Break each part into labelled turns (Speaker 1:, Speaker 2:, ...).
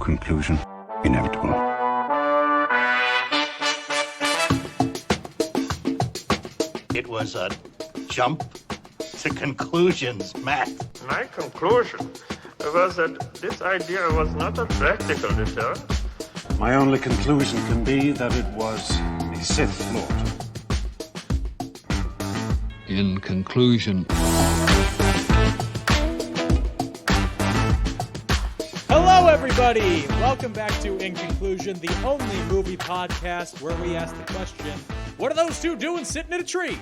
Speaker 1: Conclusion inevitable.
Speaker 2: It was a jump to conclusions, Matt.
Speaker 3: My conclusion was that this idea was not a practical deterrent.
Speaker 4: My only conclusion can be that it was the Sith Lord.
Speaker 5: In conclusion.
Speaker 6: Hello, everybody! Welcome back to In Conclusion, the only movie podcast where we ask the question, what are those two doing sitting in a tree?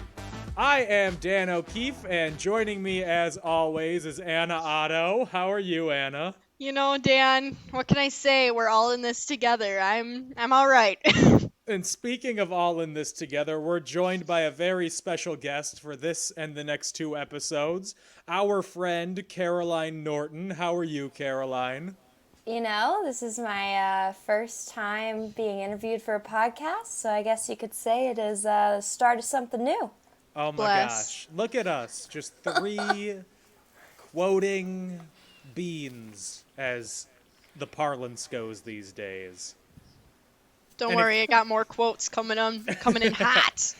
Speaker 6: I am Dan O'Keefe, and joining me, as always, is Anna Otto. How are you, Anna?
Speaker 7: You know, Dan, what can I say? We're all in this together. I'm all right.
Speaker 6: And speaking of all in this together, we're joined by a very special guest for this and the next two episodes, our friend Caroline Norton. How are you, Caroline?
Speaker 8: You know, this is my first time being interviewed for a podcast, so I guess you could say it is the start of something new.
Speaker 6: Oh my gosh, look at us, just three quoting beans, as the parlance goes these days.
Speaker 7: Don't worry, I got more quotes coming in hot.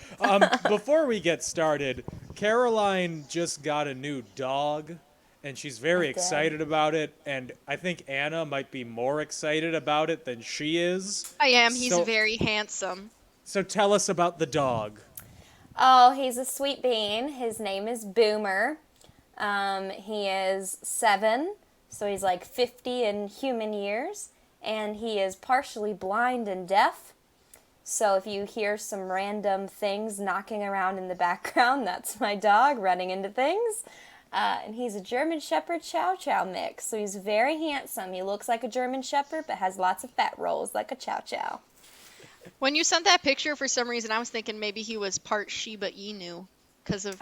Speaker 6: Before we get started, Caroline just got a new dog, and she's very excited about it, and I think Anna might be more excited about it than she is.
Speaker 7: I am. He's very handsome.
Speaker 6: So tell us about the dog.
Speaker 8: Oh, he's a sweet bean. His name is Boomer. He is 7, so he's like 50 in human years, and he is partially blind and deaf. So if you hear some random things knocking around in the background, that's my dog running into things. And he's a German Shepherd Chow Chow mix, so he's very handsome. He looks like a German Shepherd, but has lots of fat rolls like a Chow Chow.
Speaker 7: When you sent that picture, for some reason, I was thinking maybe he was part Shiba Inu because of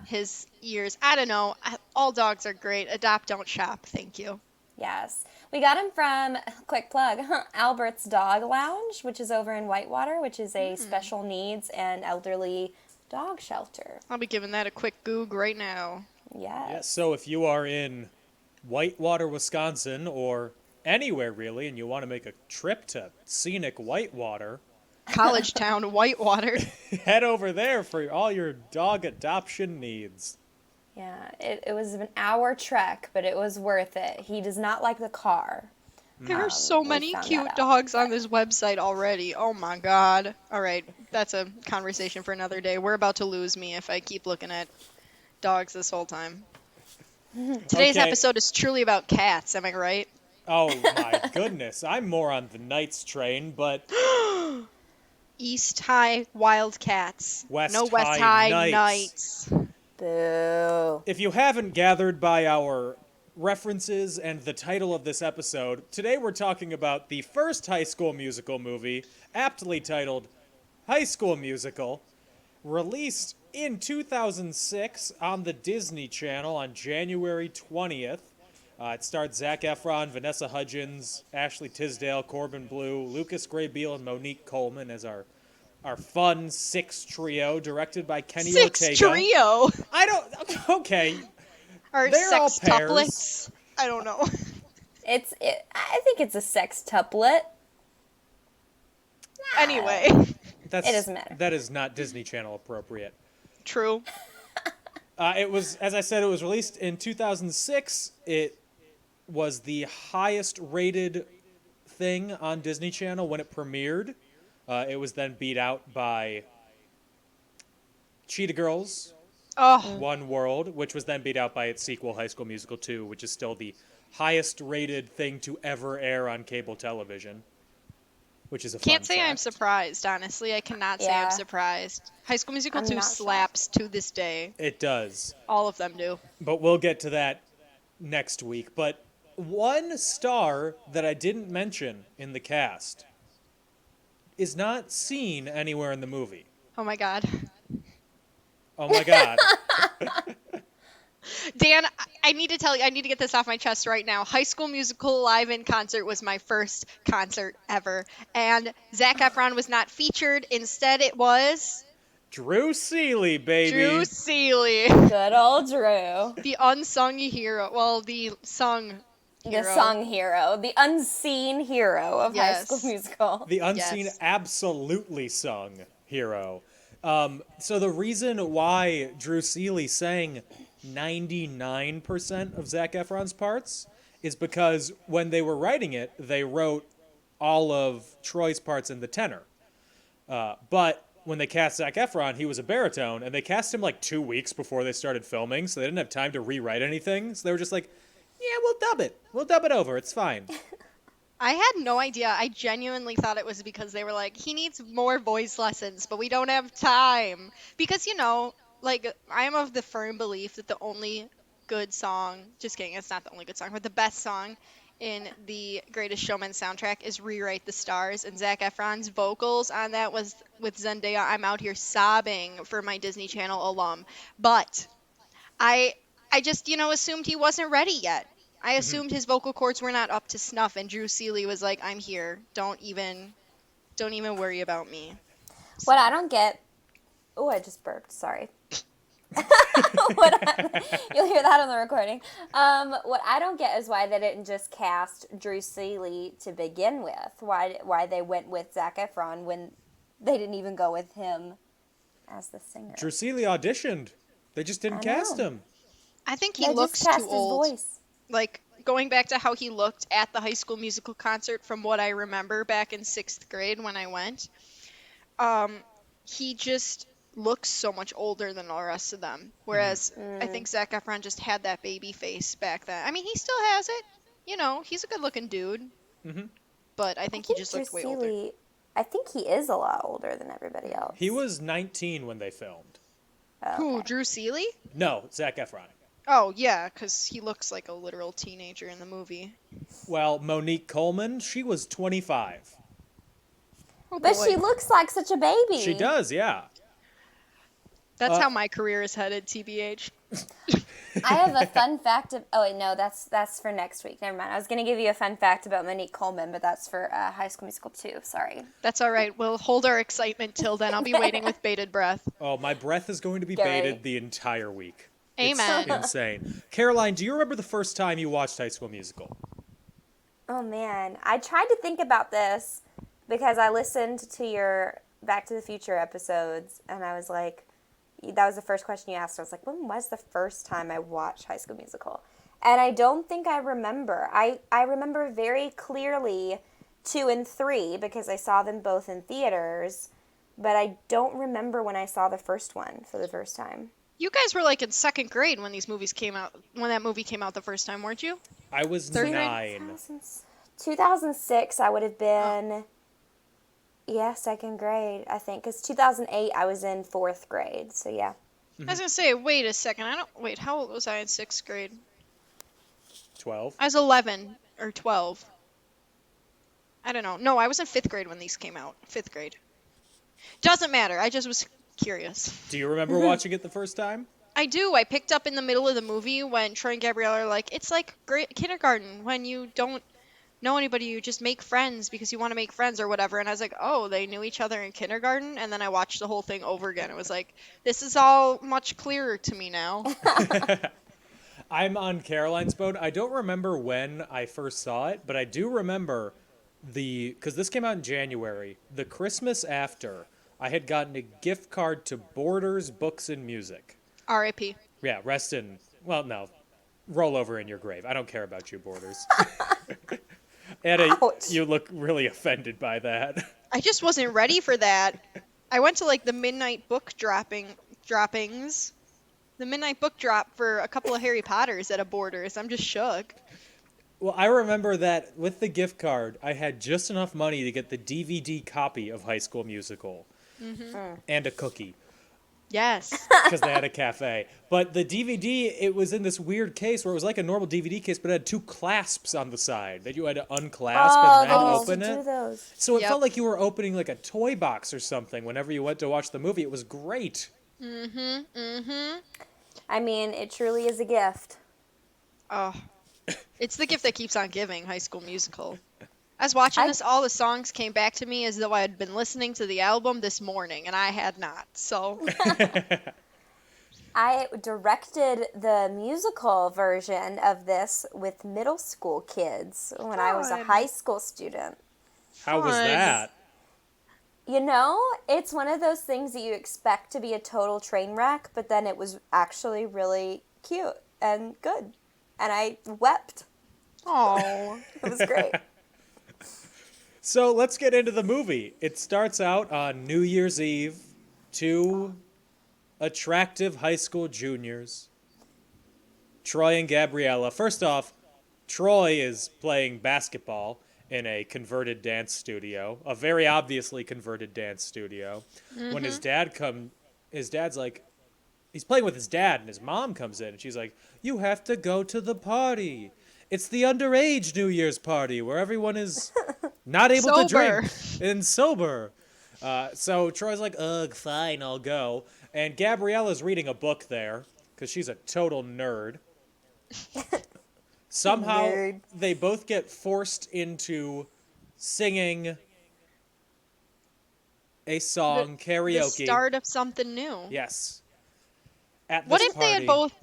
Speaker 7: his ears. I don't know. All dogs are great. Adopt, don't shop. Thank you.
Speaker 8: Yes. We got him from, quick plug, Albert's Dog Lounge, which is over in Whitewater, which is a special needs and elderly dog shelter.
Speaker 7: I'll be giving that a quick goog right now.
Speaker 8: Yes.
Speaker 6: Yeah, so if you are in Whitewater, Wisconsin, or anywhere really, and you want to make a trip to scenic Whitewater,
Speaker 7: College town, Whitewater,
Speaker 6: head over there for all your dog adoption needs.
Speaker 8: Yeah, it was an hour trek, but it was worth it. He does not like the car.
Speaker 7: There are so many cute dogs on this website already. Oh my god. All right, that's a conversation for another day. We're about to lose me if I keep looking at dogs this whole time. Today's episode is truly about cats, am I right?
Speaker 6: Oh my goodness, I'm more on the Knights train, but...
Speaker 7: East High Wildcats.
Speaker 6: West
Speaker 7: no West High Knights.
Speaker 8: Boo.
Speaker 6: If you haven't gathered by our references and the title of this episode, today we're talking about the first High School Musical movie, aptly titled High School Musical, released in 2006 on the Disney Channel on January 20th. It starred Zac Efron, Vanessa Hudgens, Ashley Tisdale, Corbin Bleu, Lucas Grabeel, and Monique Coleman as our fun six trio, directed by Kenny Ortega.
Speaker 7: Six trio?
Speaker 6: Okay.
Speaker 7: Or
Speaker 6: they're
Speaker 7: sex
Speaker 6: all pairs.
Speaker 7: tuplets? I don't know.
Speaker 8: I think it's a sex tuplet.
Speaker 7: Anyway.
Speaker 8: It doesn't matter.
Speaker 6: That is not Disney Channel appropriate.
Speaker 7: True.
Speaker 6: It was, as I said, it was released in 2006. It was the highest rated thing on Disney Channel when it premiered. It was then beat out by Cheetah Girls, One World, which was then beat out by its sequel, High School Musical 2, which is still the highest rated thing to ever air on cable television, which is a fun
Speaker 7: Can't say
Speaker 6: fact.
Speaker 7: I'm surprised, honestly. I cannot say I'm surprised. High School Musical 2 slaps to this day.
Speaker 6: It does.
Speaker 7: All of them do.
Speaker 6: But we'll get to that next week. But one star that I didn't mention in the cast is not seen anywhere in the movie.
Speaker 7: Oh my god.
Speaker 6: Oh my god.
Speaker 7: Dan, I need to tell you, I need to get this off my chest right now. High School Musical Live in Concert was my first concert ever. And Zac Efron was not featured. Instead, it was...
Speaker 6: Drew Seeley, baby.
Speaker 7: Drew Seeley.
Speaker 8: Good old Drew.
Speaker 7: The unsung hero. Well, the sung
Speaker 8: The song hero, the unseen hero of High School Musical.
Speaker 6: The unseen, absolutely sung hero. So the reason why Drew Seeley sang 99% of Zac Efron's parts is because when they were writing it, they wrote all of Troy's parts in the tenor. But when they cast Zac Efron, he was a baritone, and they cast him like 2 weeks before they started filming, so they didn't have time to rewrite anything. So they were just like, yeah, we'll dub it. We'll dub it over. It's fine.
Speaker 7: I had no idea. I genuinely thought it was because they were like, he needs more voice lessons, but we don't have time. Because, like, I am of the firm belief that the only good song, just kidding, it's not the only good song, but the best song in the Greatest Showman soundtrack is Rewrite the Stars, and Zac Efron's vocals on that was with Zendaya. I'm out here sobbing for my Disney Channel alum. But I just, assumed he wasn't ready yet. I assumed his vocal cords were not up to snuff, and Drew Seeley was like, I'm here. Don't even worry about me.
Speaker 8: What I don't get... Oh, I just burped. Sorry. You'll hear that on the recording. What I don't get is why they didn't just cast Drew Seeley to begin with. Why they went with Zac Efron when they didn't even go with him as the singer.
Speaker 6: Drew Seeley auditioned. They just didn't cast him.
Speaker 7: I think he looks too old. His voice. Like, going back to how he looked at the High School Musical concert from what I remember back in 6th grade when I went, he just looks so much older than the rest of them. Whereas I think Zac Efron just had that baby face back then. I mean, he still has it. He's a good-looking dude. Mm-hmm. But I think he just looked way older.
Speaker 8: I think he is a lot older than everybody else.
Speaker 6: He was 19 when they filmed.
Speaker 8: Okay.
Speaker 7: Who, Drew Seeley?
Speaker 6: No, Zac Efron.
Speaker 7: Oh, yeah, because he looks like a literal teenager in the movie.
Speaker 6: Well, Monique Coleman, she was 25.
Speaker 7: Oh,
Speaker 8: but she looks like such a baby.
Speaker 6: She does, yeah.
Speaker 7: That's how my career is headed, TBH.
Speaker 8: I have a fun fact oh wait, no, that's for next week. Never mind. I was going to give you a fun fact about Monique Coleman, but that's for High School Musical 2. Sorry.
Speaker 7: That's all right. We'll hold our excitement till then. I'll be waiting with bated breath.
Speaker 6: Oh, my breath is going to be bated the entire week.
Speaker 7: Amen.
Speaker 6: It's insane. Caroline, do you remember the first time you watched High School Musical?
Speaker 8: Oh, man. I tried to think about this because I listened to your Back to the Future episodes, and I was like, that was the first question you asked. I was like, when was the first time I watched High School Musical? And I don't think I remember. I remember very clearly 2 and 3 because I saw them both in theaters, but I don't remember when I saw the first one for the first time.
Speaker 7: You guys were like in 2nd grade when these movies came out, when that movie came out the first time, weren't you?
Speaker 6: I was 9.
Speaker 8: 2006, I would have been, 2nd grade, I think. Because 2008, I was in 4th grade, so yeah.
Speaker 7: I was going to say, wait a second. How old was I in 6th grade?
Speaker 6: 12?
Speaker 7: I was 11 or 12. I don't know. No, I was in 5th grade when these came out. 5th grade. Doesn't matter. I just was curious.
Speaker 6: Do you remember watching it the first time?
Speaker 7: I do. I picked up in the middle of the movie when Troy and Gabrielle are like, it's like kindergarten when you don't know anybody, you just make friends because you want to make friends or whatever. And I was like, oh, they knew each other in kindergarten? And then I watched the whole thing over again. It was like, this is all much clearer to me now.
Speaker 6: I'm on Caroline's boat. I don't remember when I first saw it, but I do remember because this came out in January, the Christmas after, I had gotten a gift card to Borders Books and Music.
Speaker 7: R.I.P.
Speaker 6: Yeah, roll over in your grave. I don't care about you, Borders. Anna, you look really offended by that.
Speaker 7: I just wasn't ready for that. I went to like the midnight book droppings. The midnight book drop for a couple of Harry Potters at a Borders. I'm just shook.
Speaker 6: Well, I remember that with the gift card, I had just enough money to get the DVD copy of High School Musical and a cookie.
Speaker 7: Yes.
Speaker 6: Because they had a cafe. But the DVD, it was in this weird case where it was like a normal DVD case, but it had 2 clasps on the side that you had to unclasp and then open it.
Speaker 8: Those.
Speaker 6: So it felt like you were opening like a toy box or something whenever you went to watch the movie. It was great.
Speaker 8: I mean, it truly is a gift.
Speaker 7: Oh. It's the gift that keeps on giving, High School Musical. I was watching this, all the songs came back to me as though I had been listening to the album this morning, and I had not, so...
Speaker 8: I directed the musical version of this with middle school kids when I was a
Speaker 7: Fun.
Speaker 8: high school student.
Speaker 6: How was
Speaker 7: Fun.
Speaker 6: that?
Speaker 8: You know, it's one of those things that you expect to be a total train wreck, but then it was actually really cute and good. And I wept.
Speaker 7: Oh.
Speaker 8: It was great.
Speaker 6: So let's get into the movie. It starts out on New Year's Eve. Two attractive high school juniors, Troy and Gabriella. First off, Troy is playing basketball in a converted dance studio, a very obviously converted dance studio. When his dad's like, he's playing with his dad, and his mom comes in, and she's like, "You have to go to the party. It's the underage New Year's party where everyone is not able to
Speaker 7: Sober.
Speaker 6: drink and sober." So Troy's like, "Ugh, fine, I'll go." And Gabriella's reading a book there because she's a total nerd. Somehow
Speaker 8: Nerd.
Speaker 6: they both get forced into singing a song, karaoke.
Speaker 7: The start of something new.
Speaker 6: Yes. At this
Speaker 7: What if
Speaker 6: party.
Speaker 7: they had both...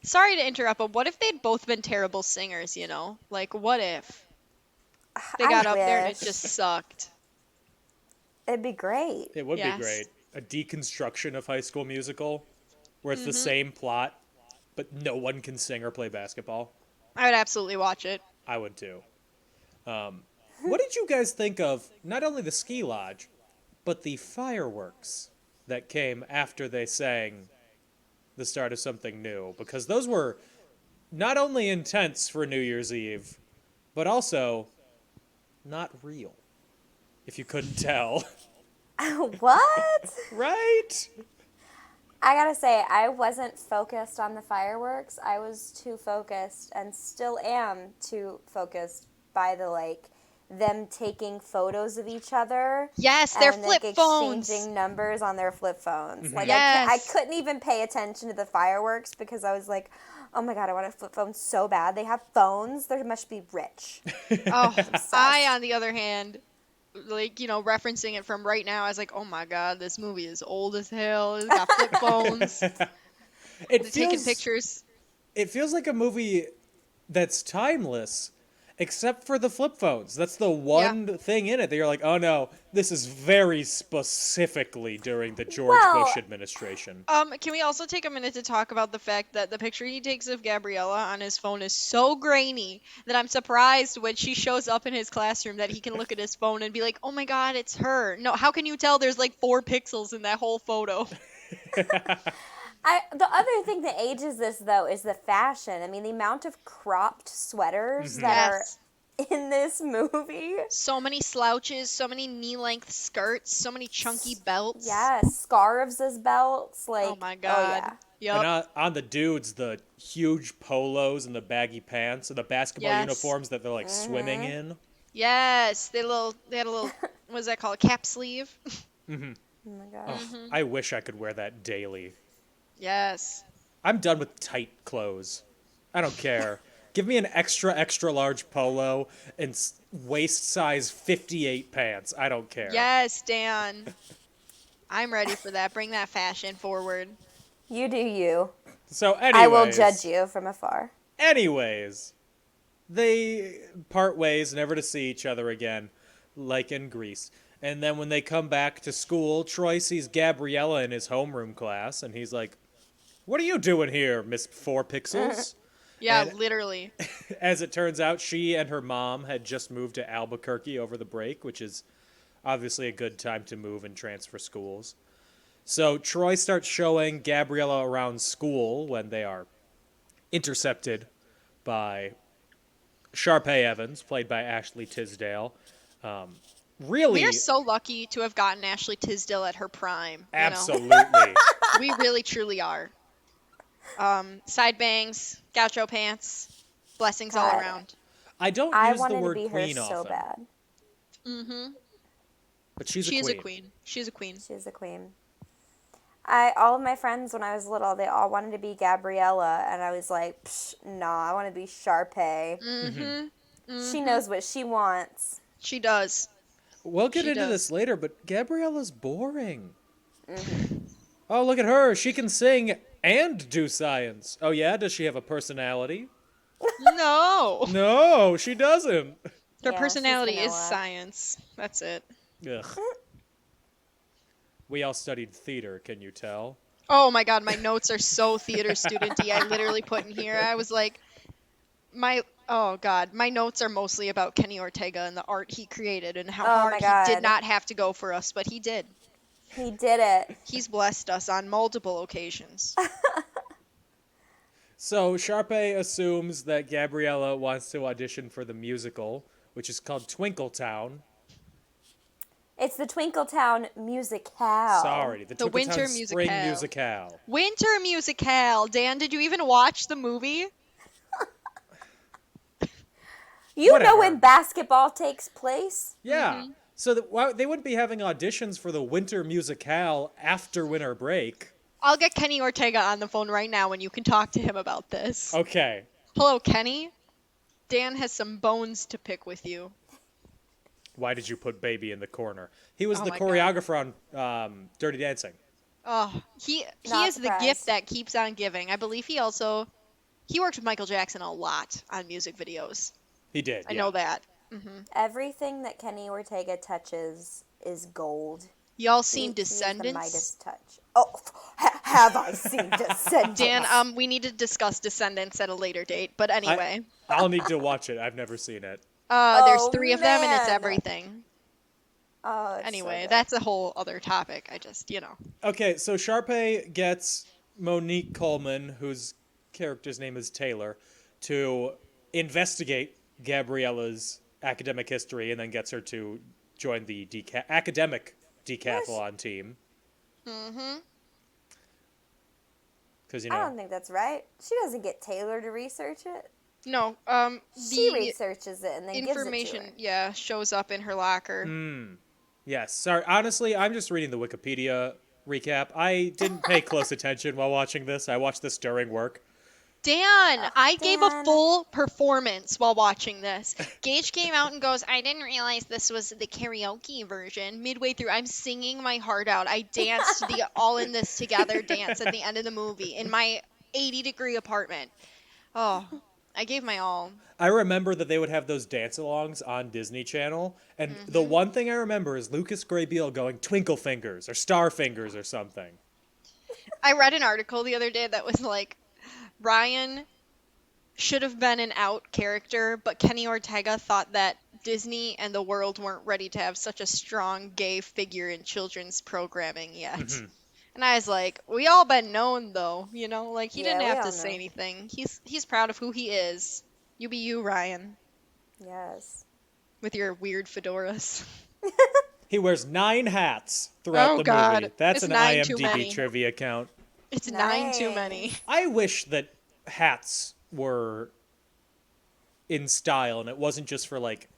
Speaker 7: Sorry to interrupt, but what if they'd both been terrible singers, you know? Like, what if they
Speaker 8: I
Speaker 7: got up there and it
Speaker 8: wish.
Speaker 7: just sucked?
Speaker 8: It'd be great.
Speaker 6: It would
Speaker 7: Yes.
Speaker 6: be great. A deconstruction of High School Musical where it's the same plot, but no one can sing or play basketball.
Speaker 7: I would absolutely watch it.
Speaker 6: I would too. What did you guys think of not only the ski lodge, but the fireworks that came after they sang the start of something new? Because those were not only intense for New Year's Eve, but also not real, if you couldn't tell.
Speaker 8: What?
Speaker 6: Right?
Speaker 8: I gotta say, I wasn't focused on the fireworks. I was too focused, and still am too focused by them taking photos of each other.
Speaker 7: Yes, their
Speaker 8: and
Speaker 7: flip phones.
Speaker 8: exchanging numbers on their flip phones. Like
Speaker 7: Yes.
Speaker 8: I couldn't even pay attention to the fireworks because I was like, oh my god, I want a flip phone so bad. They have phones. They must be rich.
Speaker 7: Oh, I, on the other hand, like, you know, referencing it from right now, I was like, oh my god, this movie is old as hell. It's got flip phones.
Speaker 6: It
Speaker 7: They're taking
Speaker 6: feels,
Speaker 7: pictures.
Speaker 6: it feels like a movie that's timeless, except for the flip phones. That's the one thing in it that you're like, oh no, this is very specifically during the George Bush administration.
Speaker 7: Can we also take a minute to talk about the fact that the picture he takes of Gabriella on his phone is so grainy that I'm surprised when she shows up in his classroom that he can look at his phone and be like, oh my god, it's her. No, how can you tell there's like 4 pixels in that whole photo?
Speaker 8: The other thing that ages this, though, is the fashion. I mean, the amount of cropped sweaters that
Speaker 7: Yes.
Speaker 8: are in this movie.
Speaker 7: So many slouches, so many knee-length skirts, so many chunky belts.
Speaker 8: Yes, scarves as belts. Like,
Speaker 7: Oh my god.
Speaker 8: yeah.
Speaker 7: Yep.
Speaker 6: And on the dudes, the huge polos and the baggy pants and the basketball
Speaker 7: Yes.
Speaker 6: uniforms that they're like swimming in.
Speaker 7: Yes, they had a little what's that called? A cap sleeve.
Speaker 8: Oh my god.
Speaker 6: Oh, I wish I could wear that daily.
Speaker 7: Yes.
Speaker 6: I'm done with tight clothes. I don't care. Give me an extra large polo and waist size 58 pants. I don't care.
Speaker 7: Yes, Dan. I'm ready for that. Bring that fashion forward.
Speaker 8: You do you.
Speaker 6: So anyways,
Speaker 8: I will judge you from afar.
Speaker 6: Anyways, they part ways, never to see each other again, like in Greece. And then when they come back to school, Troy sees Gabriella in his homeroom class, and he's like, "What are you doing here, Miss 4 Pixels?"
Speaker 7: Yeah,
Speaker 6: And-
Speaker 7: literally.
Speaker 6: As it turns out, she and her mom had just moved to Albuquerque over the break, which is obviously a good time to move and transfer schools. So Troy starts showing Gabriella around school when they are intercepted by Sharpay Evans, played by Ashley Tisdale. Really,
Speaker 7: We are so lucky to have gotten Ashley Tisdale at her prime. You know?
Speaker 6: absolutely.
Speaker 7: We really, truly are. Side bangs, gaucho pants, blessings all
Speaker 8: God.
Speaker 7: around.
Speaker 6: I don't
Speaker 8: I
Speaker 6: use the
Speaker 8: wanted to
Speaker 6: word
Speaker 8: be her
Speaker 6: queen
Speaker 8: so
Speaker 6: often,
Speaker 8: bad.
Speaker 6: but she's
Speaker 7: She
Speaker 6: a
Speaker 7: is
Speaker 6: queen.
Speaker 7: a queen. She's a queen.
Speaker 8: She's a queen. All of my friends when I was little, they all wanted to be Gabriella, and I was like, Psh, nah, I want to be Sharpay. She knows what she wants.
Speaker 7: She does.
Speaker 6: We'll get
Speaker 7: She
Speaker 6: into
Speaker 7: does.
Speaker 6: this later, but Gabriella's boring. Oh, look at her. She can sing And do science. Oh yeah? Does she have a personality?
Speaker 7: No.
Speaker 6: No, she doesn't.
Speaker 7: Her
Speaker 8: Yeah,
Speaker 7: personality
Speaker 8: she's
Speaker 7: is
Speaker 8: vanilla.
Speaker 7: science. That's it.
Speaker 6: Ugh. We all studied theater, can you tell?
Speaker 7: Oh my god, my notes are so theater studenty. I literally put in here. I was like, my notes are mostly about Kenny Ortega and the art he created and how
Speaker 8: Oh
Speaker 7: hard
Speaker 8: my
Speaker 7: he
Speaker 8: God.
Speaker 7: did not have to go for us, but he did.
Speaker 8: He did it.
Speaker 7: He's blessed us on multiple occasions.
Speaker 6: So Sharpay assumes that Gabriella wants to audition for the musical, which is called Twinkletown.
Speaker 8: It's the Twinkletown Musicale.
Speaker 6: Sorry, the
Speaker 7: The Winter
Speaker 6: Twinkletown Spring
Speaker 7: Musicale.
Speaker 6: Musicale.
Speaker 7: Winter Musicale. Dan, did you even watch the movie?
Speaker 8: You
Speaker 6: Whatever.
Speaker 8: know when basketball takes place?
Speaker 6: Yeah. So they wouldn't be having auditions for the Winter Musicale after winter break.
Speaker 7: I'll get Kenny Ortega on the phone right now and you can talk to him about this.
Speaker 6: Okay.
Speaker 7: Hello, Kenny. Dan has some bones to pick with you.
Speaker 6: Why did you put Baby in the corner? He was
Speaker 7: Oh
Speaker 6: the
Speaker 7: my God.
Speaker 6: choreographer on Dirty Dancing.
Speaker 7: Oh, he
Speaker 8: Not
Speaker 7: is the
Speaker 8: surprised.
Speaker 7: gift that keeps on giving. I believe he worked with Michael Jackson a lot on music videos.
Speaker 6: He did.
Speaker 7: I
Speaker 6: yeah.
Speaker 7: know that.
Speaker 8: Everything that Kenny Ortega touches is gold.
Speaker 7: Y'all seen
Speaker 8: He's the
Speaker 7: Descendants?
Speaker 8: Midas touch. Oh, have I seen Descendants?
Speaker 7: Dan, we need to discuss Descendants at a later date. But anyway,
Speaker 6: I'll need to watch it. I've never seen it.
Speaker 7: there's
Speaker 8: Oh,
Speaker 7: 3 of them and it's
Speaker 8: man.
Speaker 7: everything.
Speaker 8: Oh, it's
Speaker 7: Anyway,
Speaker 8: so good.
Speaker 7: that's a whole other topic. I just,
Speaker 6: Okay, so Sharpay gets Monique Coleman, whose character's name is Taylor, to investigate Gabriella's academic history and then gets her to join the academic decathlon team. Mm-hmm. Because,
Speaker 8: I don't think that's right. She doesn't get Taylor to research it.
Speaker 7: No,
Speaker 8: She
Speaker 7: the
Speaker 8: researches it and then
Speaker 7: information,
Speaker 8: gives it to her.
Speaker 7: yeah, shows up in her locker.
Speaker 6: Yes. Sorry. Honestly, I'm just reading the Wikipedia recap. I didn't pay close attention while watching this. I watched this during work.
Speaker 7: Dan, I gave a
Speaker 8: Dan.
Speaker 7: full performance while watching this. Gage came out and goes, I didn't realize this was the karaoke version. Midway through, I'm singing my heart out. I danced the All in This Together dance at the end of the movie in my 80-degree apartment. Oh, I gave my all.
Speaker 6: I remember that they would have those dance-alongs on Disney Channel, and the one thing I remember is Lucas Gray Beale going Twinkle Fingers or Star Fingers or something.
Speaker 7: I read an article the other day that was like, Ryan should have been an out character, but Kenny Ortega thought that Disney and the world weren't ready to have such a strong gay figure in children's programming yet. And I was like, we all been known though, like he
Speaker 8: Yeah,
Speaker 7: didn't
Speaker 8: we
Speaker 7: have
Speaker 8: all
Speaker 7: to say
Speaker 8: know.
Speaker 7: anything. He's proud of who he is. You be you, Ryan,
Speaker 8: Yes.
Speaker 7: with your weird fedoras.
Speaker 6: He wears 9 hats throughout
Speaker 7: Oh,
Speaker 6: the
Speaker 7: God.
Speaker 6: movie. That's
Speaker 7: It's
Speaker 6: an
Speaker 7: 9 too
Speaker 6: IMDb
Speaker 7: many.
Speaker 6: trivia count.
Speaker 7: It's 9 too
Speaker 8: Nice.
Speaker 7: many.
Speaker 6: I wish that hats were in style and it wasn't just for like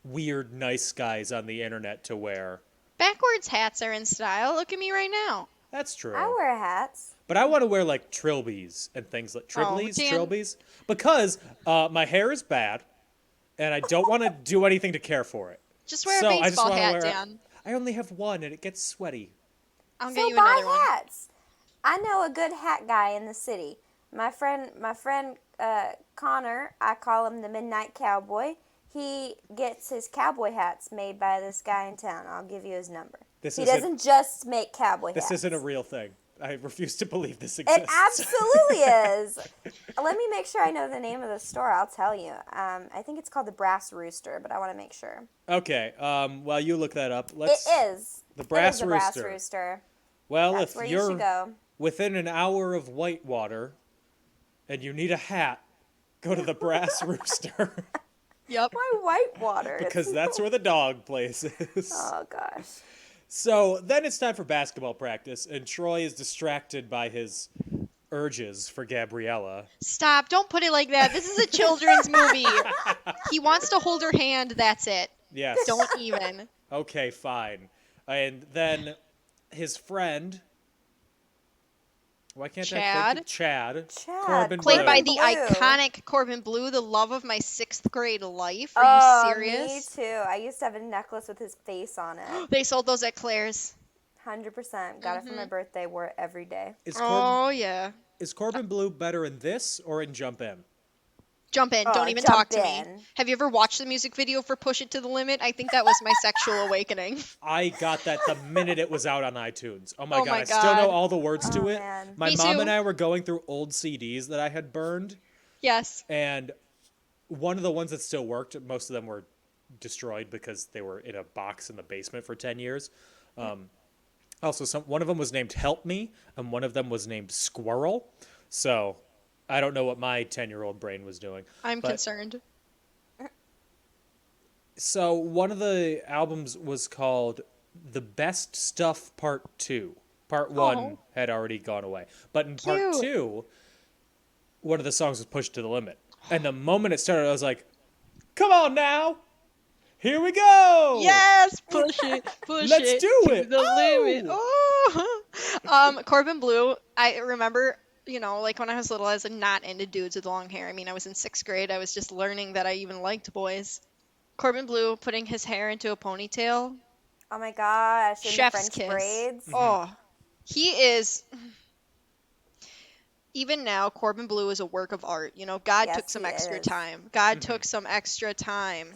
Speaker 6: weird nice guys on the internet to wear.
Speaker 7: Backwards hats are in style. Look at me right now.
Speaker 6: That's true.
Speaker 8: I wear hats.
Speaker 6: But I want to wear like trilbies and things like triblies,
Speaker 7: Dan.
Speaker 6: trilbies, because my hair is bad and I don't want to do anything to care for it.
Speaker 7: Just wear
Speaker 6: So
Speaker 7: a
Speaker 6: I just
Speaker 7: baseball
Speaker 6: wanna
Speaker 7: hat,
Speaker 6: wear
Speaker 7: Dan.
Speaker 6: I only have one and it gets sweaty.
Speaker 7: I'll get
Speaker 8: So
Speaker 7: you
Speaker 8: buy
Speaker 7: another one.
Speaker 8: hats. I know a good hat guy in the city. My friend Connor, I call him the Midnight Cowboy. He gets his cowboy hats made by this guy in town. I'll give you his number.
Speaker 6: This
Speaker 8: He
Speaker 6: isn't-
Speaker 8: doesn't just make cowboy
Speaker 6: This
Speaker 8: hats.
Speaker 6: isn't a real thing. I refuse to believe this exists.
Speaker 8: It absolutely is. Let me make sure I know the name of the store. I'll tell you. I think it's called the Brass Rooster, but I want to make sure.
Speaker 6: Okay, while you look that up, let's...
Speaker 8: It is.
Speaker 6: The Brass
Speaker 8: it is the Brass
Speaker 6: Rooster.
Speaker 8: Rooster.
Speaker 6: Well,
Speaker 8: That's
Speaker 6: if
Speaker 8: where you
Speaker 6: you're
Speaker 8: should go.
Speaker 6: within an hour of Whitewater and you need a hat, go to the Brass Rooster
Speaker 7: Yep.
Speaker 8: Why Whitewater?
Speaker 6: because that's where the dog place is.
Speaker 8: Oh, gosh.
Speaker 6: So then it's time for basketball practice, and Troy is distracted by his urges for Gabriella.
Speaker 7: Stop. Don't put it like that. This is a children's movie. He wants to hold her hand. That's it.
Speaker 6: Yes.
Speaker 7: Don't even.
Speaker 6: Okay, fine. And then his friend. Why can't I think of Chad?
Speaker 8: Chad,
Speaker 6: Corbin
Speaker 7: Played
Speaker 6: Blue.
Speaker 7: by the
Speaker 8: Blue.
Speaker 7: iconic Corbin Blue, the love of my 6th grade life. Are
Speaker 8: Oh,
Speaker 7: you serious?
Speaker 8: me too. I used to have a necklace with his face on it.
Speaker 7: They sold those at Claire's.
Speaker 8: 100%. Got it for my birthday. Wore it every day.
Speaker 7: Oh, yeah.
Speaker 6: Is Corbin Blue better in this or in Jump In?
Speaker 7: Jump in.
Speaker 8: Oh,
Speaker 7: Don't even
Speaker 8: Jump
Speaker 7: talk to me.
Speaker 8: In.
Speaker 7: Have you ever watched the music video for Push It to the Limit? I think that was my sexual awakening.
Speaker 6: I got that the minute it was out on iTunes. Oh my
Speaker 7: Oh
Speaker 6: god,
Speaker 7: my
Speaker 6: I still know
Speaker 7: God.
Speaker 6: all the words to
Speaker 8: Oh,
Speaker 6: it.
Speaker 8: man.
Speaker 6: My
Speaker 7: Me
Speaker 6: mom
Speaker 7: too.
Speaker 6: and I were going through old CDs that I had burned,
Speaker 7: Yes.
Speaker 6: and one of the ones that still worked, most of them were destroyed because they were in a box in the basement for 10 years. Also, one of them was named Help Me, and one of them was named Squirrel. So I don't know what my 10-year-old brain was doing.
Speaker 7: I'm
Speaker 6: But-
Speaker 7: concerned.
Speaker 6: So one of the albums was called The Best Stuff Part 2. Part 1 had already gone away. But in Part
Speaker 7: Cute.
Speaker 6: 2, one of the songs was Pushed to the Limit. And the moment it started, I was like, come on now! Here we go!
Speaker 7: Yes, push it, push
Speaker 6: Let's
Speaker 7: it
Speaker 6: do
Speaker 7: to
Speaker 6: it.
Speaker 7: the
Speaker 6: Oh!
Speaker 7: limit. Oh. Corbin Blue. I remember, like when I was little, I was like, not into dudes with long hair. I mean, I was in 6th grade. I was just learning that I even liked boys. Corbin Blue putting his hair into a ponytail.
Speaker 8: Oh my gosh. In the
Speaker 7: Chef's
Speaker 8: French
Speaker 7: kiss.
Speaker 8: braids.
Speaker 7: Oh, he is. Even now, Corbin Blue is a work of art. God
Speaker 8: Yes,
Speaker 7: took some
Speaker 8: he
Speaker 7: extra
Speaker 8: is.
Speaker 7: time. God took some extra time.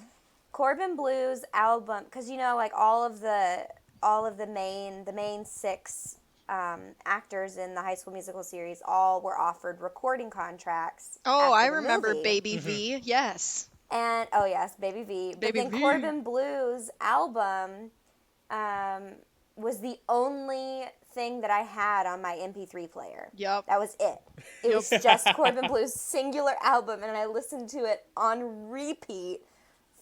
Speaker 8: Corbin Blue's album, because like all of the main 6 actors in the High School Musical series all were offered recording contracts.
Speaker 7: Oh,
Speaker 8: after
Speaker 7: I
Speaker 8: the
Speaker 7: remember
Speaker 8: movie.
Speaker 7: Baby V. Yes.
Speaker 8: And oh yes, Baby V. But
Speaker 7: Baby
Speaker 8: then
Speaker 7: V.
Speaker 8: Corbin Blue's album was the only thing that I had on my MP3 player.
Speaker 7: Yup.
Speaker 8: That was it. It was just Corbin Blue's singular album, and I listened to it on repeat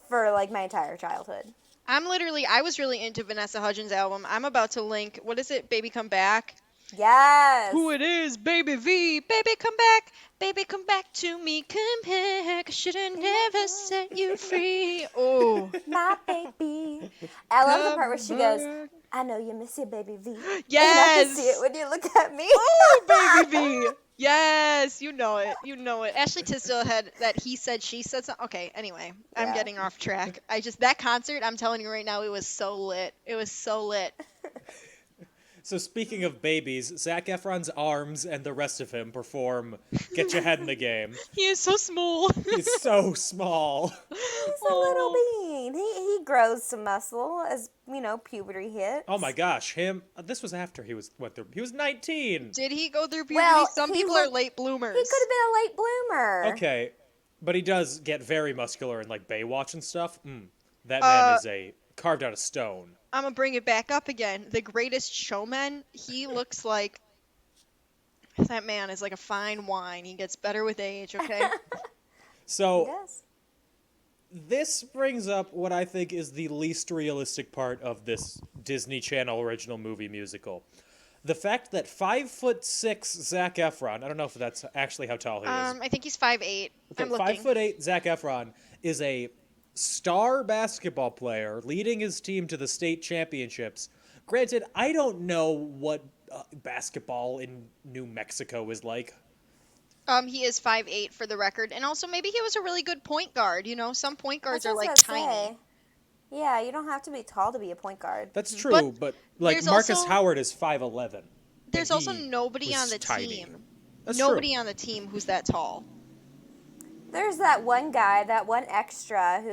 Speaker 8: for like my entire childhood.
Speaker 7: I was really into Vanessa Hudgens' album. I'm about to link, what is it, Baby Come Back?
Speaker 8: Yes.
Speaker 7: Who it is, Baby V. Baby come back. Baby come back to me. Come back. I should have never set you free. Oh.
Speaker 8: My baby. I love the part where she goes,
Speaker 7: Come back.
Speaker 8: I know you miss your baby V. And I
Speaker 7: Yes.
Speaker 8: can see it when you look at me.
Speaker 7: Oh, Baby V. Yes, you know it. You know it. Ashley Tisdale had that he said, she said something. Okay, anyway, I'm
Speaker 8: Yeah.
Speaker 7: getting off track. That concert, I'm telling you right now, it was so lit. It was so lit.
Speaker 6: So speaking of babies, Zac Efron's arms and the rest of him perform Get Your Head in the Game.
Speaker 7: He is so small.
Speaker 6: He's so small.
Speaker 8: He's a little bean. He grows some muscle as, puberty hits.
Speaker 6: Oh my gosh, this was after he was, he was 19.
Speaker 7: Did he go through puberty?
Speaker 8: Well,
Speaker 7: Some
Speaker 8: he
Speaker 7: people are
Speaker 8: looked-
Speaker 7: late bloomers.
Speaker 8: He could have been a late bloomer.
Speaker 6: Okay, but he does get very muscular in like Baywatch and stuff. That man is carved out of stone.
Speaker 7: I'm gonna bring it back up again. The Greatest Showman. He looks like that man is like a fine wine. He gets better with age. Okay.
Speaker 8: He
Speaker 6: So
Speaker 8: does.
Speaker 6: this brings up what I think is the least realistic part of this Disney Channel original movie musical. The fact that 5'6" Zac Efron, I don't know if that's actually how tall he is.
Speaker 7: I think he's 5'8". I'm looking.
Speaker 6: 5'8" Zac Efron is a star basketball player leading his team to the state championships. Granted, I don't know what basketball in New Mexico is like.
Speaker 7: He is 5'8" for the record, and also maybe he was a really good point guard. Some point guards
Speaker 8: That's
Speaker 7: are
Speaker 8: what I
Speaker 7: like
Speaker 8: was gonna
Speaker 7: tiny.
Speaker 8: say. Yeah, you don't have to be tall to be a point guard.
Speaker 6: That's true, but like
Speaker 7: there's
Speaker 6: Marcus
Speaker 7: also-
Speaker 6: Howard is 5'11".
Speaker 7: There's
Speaker 6: and
Speaker 7: also
Speaker 6: he
Speaker 7: nobody
Speaker 6: was
Speaker 7: on the
Speaker 6: tiny.
Speaker 7: team.
Speaker 6: That's
Speaker 7: Nobody
Speaker 6: true.
Speaker 7: on the team who's that tall.
Speaker 8: There's that one guy, that one extra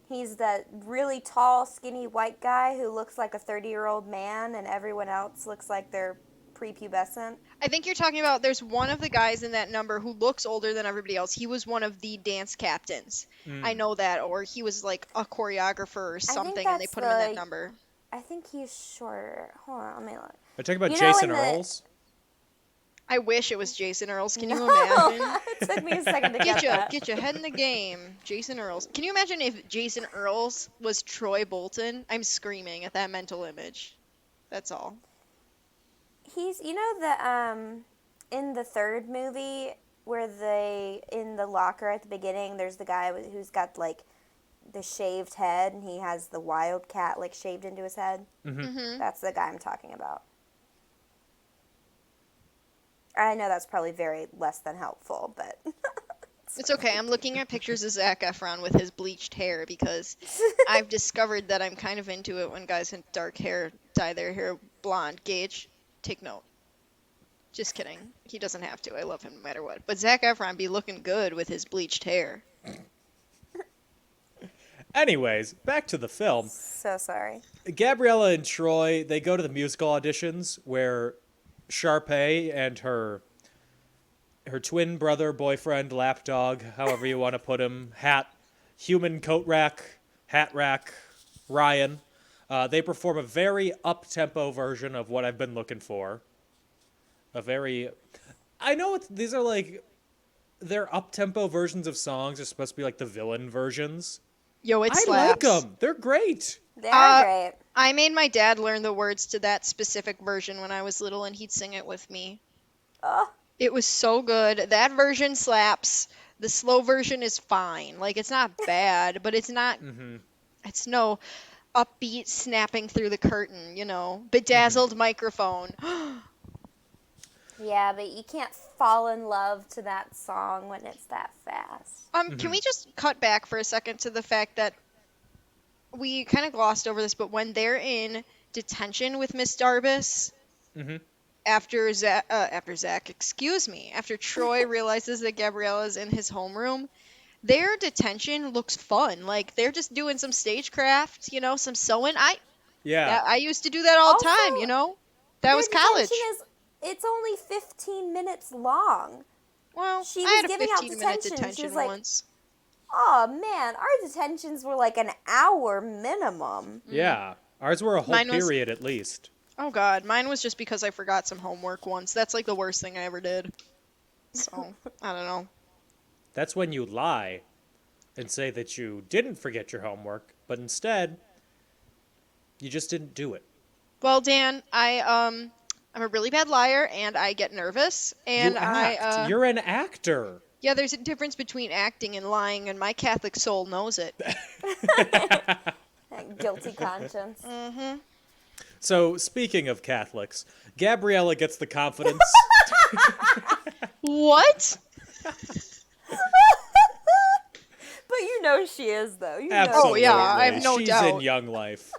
Speaker 8: he's that really tall, skinny white guy who looks like a 30-year-old man, and everyone else looks like they're prepubescent.
Speaker 7: I think you're talking about there's one of the guys in that number who looks older than everybody else. He was one of the dance captains. I know that, or he was like a choreographer or something, and they
Speaker 8: that's
Speaker 7: put him in that
Speaker 8: the-
Speaker 7: number.
Speaker 8: I think he's shorter. Hold on, let me look.
Speaker 6: Are you talking about
Speaker 8: You know,
Speaker 6: Jason
Speaker 8: in the-
Speaker 6: Earls?
Speaker 7: I wish it was Jason Earls. Can you
Speaker 8: No,
Speaker 7: imagine?
Speaker 8: it took me a second to get that.
Speaker 7: Get your head in the game, Jason Earls. Can you imagine if Jason Earls was Troy Bolton? I'm screaming at that mental image. That's all.
Speaker 8: He's, the in the third movie where in the locker at the beginning, there's the guy who's got like the shaved head, and he has the wildcat like shaved into his head.
Speaker 7: Mm-hmm.
Speaker 8: That's the guy I'm talking about. I know that's probably very less than helpful, but
Speaker 7: It's okay. I'm looking at pictures of Zac Efron with his bleached hair because I've discovered that I'm kind of into it when guys with dark hair dye their hair blonde. Gage, take note. Just kidding. He doesn't have to. I love him no matter what. But Zac Efron be looking good with his bleached hair.
Speaker 6: Anyways, back to the film.
Speaker 8: So sorry.
Speaker 6: Gabriella and Troy, they go to the musical auditions where Sharpay and her twin brother, boyfriend, lapdog, however you want to put him, human coat rack, hat rack, Ryan, they perform a very up-tempo version of what I've been looking for. I know these are like, they're up-tempo versions of songs. They're supposed to be like the villain versions.
Speaker 7: Yo, it
Speaker 6: I
Speaker 7: slaps.
Speaker 6: like them. They're great.
Speaker 8: They're great.
Speaker 7: I made my dad learn the words to that specific version when I was little, and he'd sing it with me.
Speaker 8: Oh.
Speaker 7: It was so good. That version slaps. The slow version is fine. Like, it's not bad, but it's not... It's no upbeat snapping through the curtain, you know. Bedazzled microphone.
Speaker 8: Yeah, but you can't fall in love to that song when it's that fast.
Speaker 7: Can we just cut back for a second to the fact that we kind of glossed over this, but when they're in detention with Miss Darbus, after Troy realizes that Gabriella's in his homeroom, their detention looks fun. Like, they're just doing some stagecraft, you know, some sewing. I used to do that all the time, you know? That was college.
Speaker 8: It's only 15 minutes long.
Speaker 7: Well,
Speaker 8: She
Speaker 7: I
Speaker 8: was
Speaker 7: had a
Speaker 8: giving out
Speaker 7: 15-minute
Speaker 8: detention. She
Speaker 7: detention
Speaker 8: was like,
Speaker 7: once.
Speaker 8: Oh, man, our detentions were like an hour minimum.
Speaker 6: Yeah. Ours were a whole
Speaker 7: Mine was-
Speaker 6: period at least.
Speaker 7: Oh, God. Mine was just because I forgot some homework once. That's, like, the worst thing I ever did. So, I don't know.
Speaker 6: That's when you lie and say that you didn't forget your homework, but instead, you just didn't do it.
Speaker 7: Well, Dan, I'm a really bad liar, and I get nervous, and
Speaker 6: you act. You're an actor.
Speaker 7: Yeah, there's a difference between acting and lying, and my Catholic soul knows it.
Speaker 8: Guilty conscience.
Speaker 6: So, speaking of Catholics, Gabriella gets the confidence.
Speaker 7: What?
Speaker 8: But you know she is, though. You know
Speaker 6: Absolutely.
Speaker 7: Oh, yeah, I have no
Speaker 6: She's
Speaker 7: doubt.
Speaker 6: in young life.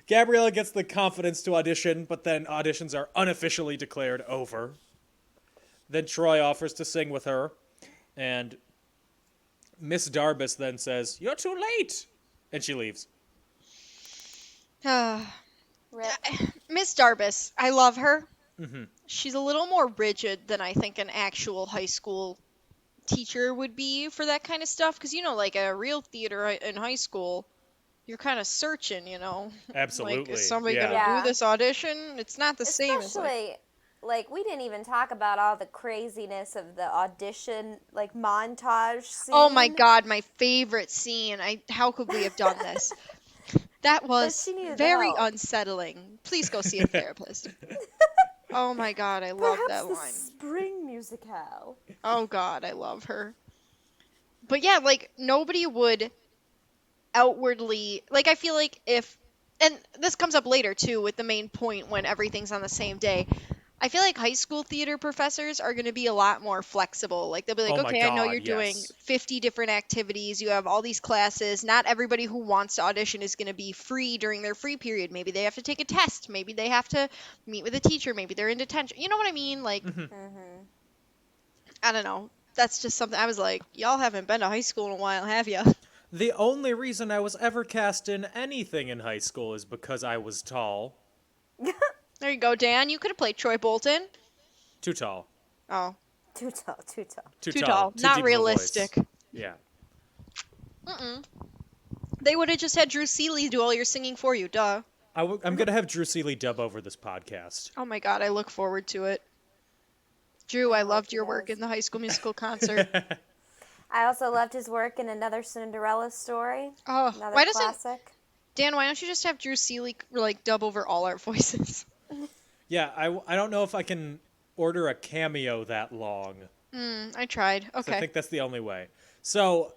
Speaker 6: Gabriella gets the confidence to audition, but then auditions are unofficially declared over. Then Troy offers to sing with her, and Miss Darbus then says, "You're too late," and she leaves.
Speaker 8: Rip.
Speaker 7: Miss Darbus, I love her. She's a little more rigid than I think an actual high school teacher would be for that kind of stuff. Because, you know, like a real theater in high school, you're kind of searching, you know.
Speaker 6: Absolutely.
Speaker 7: Like, is somebody
Speaker 6: yeah.
Speaker 7: going to do this audition? It's not the same as
Speaker 8: Especially, like, we didn't even talk about all the craziness of the audition, like, montage scene.
Speaker 7: Oh my God, my favorite scene. How could we have done this? That was
Speaker 8: she needed
Speaker 7: very
Speaker 8: help.
Speaker 7: unsettling. Please go see a therapist. Oh my God, I love that
Speaker 8: the
Speaker 7: line.
Speaker 8: spring musicale.
Speaker 7: Oh God, I love her. But yeah, like, nobody would outwardly, like, I feel like and this comes up later too with the main point when everything's on the same day. I feel like high school theater professors are going to be a lot more flexible. Like, they'll be like,
Speaker 6: Oh my
Speaker 7: okay, I know
Speaker 6: God,
Speaker 7: you're doing
Speaker 6: yes.
Speaker 7: 50 different activities. You have all these classes. Not everybody who wants to audition is going to be free during their free period. Maybe they have to take a test. Maybe they have to meet with a teacher. Maybe they're in detention. You know what I mean? Like, I don't know. That's just something I was like, y'all haven't been to high school in a while, have you?
Speaker 6: The only reason I was ever cast in anything in high school is because I was tall.
Speaker 7: There you go, Dan. You could have played Troy Bolton.
Speaker 6: Too tall.
Speaker 7: Oh,
Speaker 8: Too tall, too tall.
Speaker 6: Too
Speaker 7: too
Speaker 6: tall.
Speaker 7: tall.
Speaker 6: Too
Speaker 7: Not
Speaker 6: deep of a voice.
Speaker 7: realistic.
Speaker 6: Yeah.
Speaker 7: They would have just had Drew Seeley do all your singing for you, duh.
Speaker 6: I'm going to have Drew Seeley dub over this podcast.
Speaker 7: Oh my God, I look forward to it. Drew, I loved your work in the High School Musical concert.
Speaker 8: I also loved his work in Another Cinderella Story.
Speaker 7: Oh,
Speaker 8: Another
Speaker 7: why doesn't
Speaker 8: classic.
Speaker 7: Dan? Why don't you just have Drew Seeley like dub over all our voices?
Speaker 6: Yeah, I don't know if I can order a cameo that long.
Speaker 7: I tried.
Speaker 6: So
Speaker 7: Okay.
Speaker 6: I think that's the only way. So,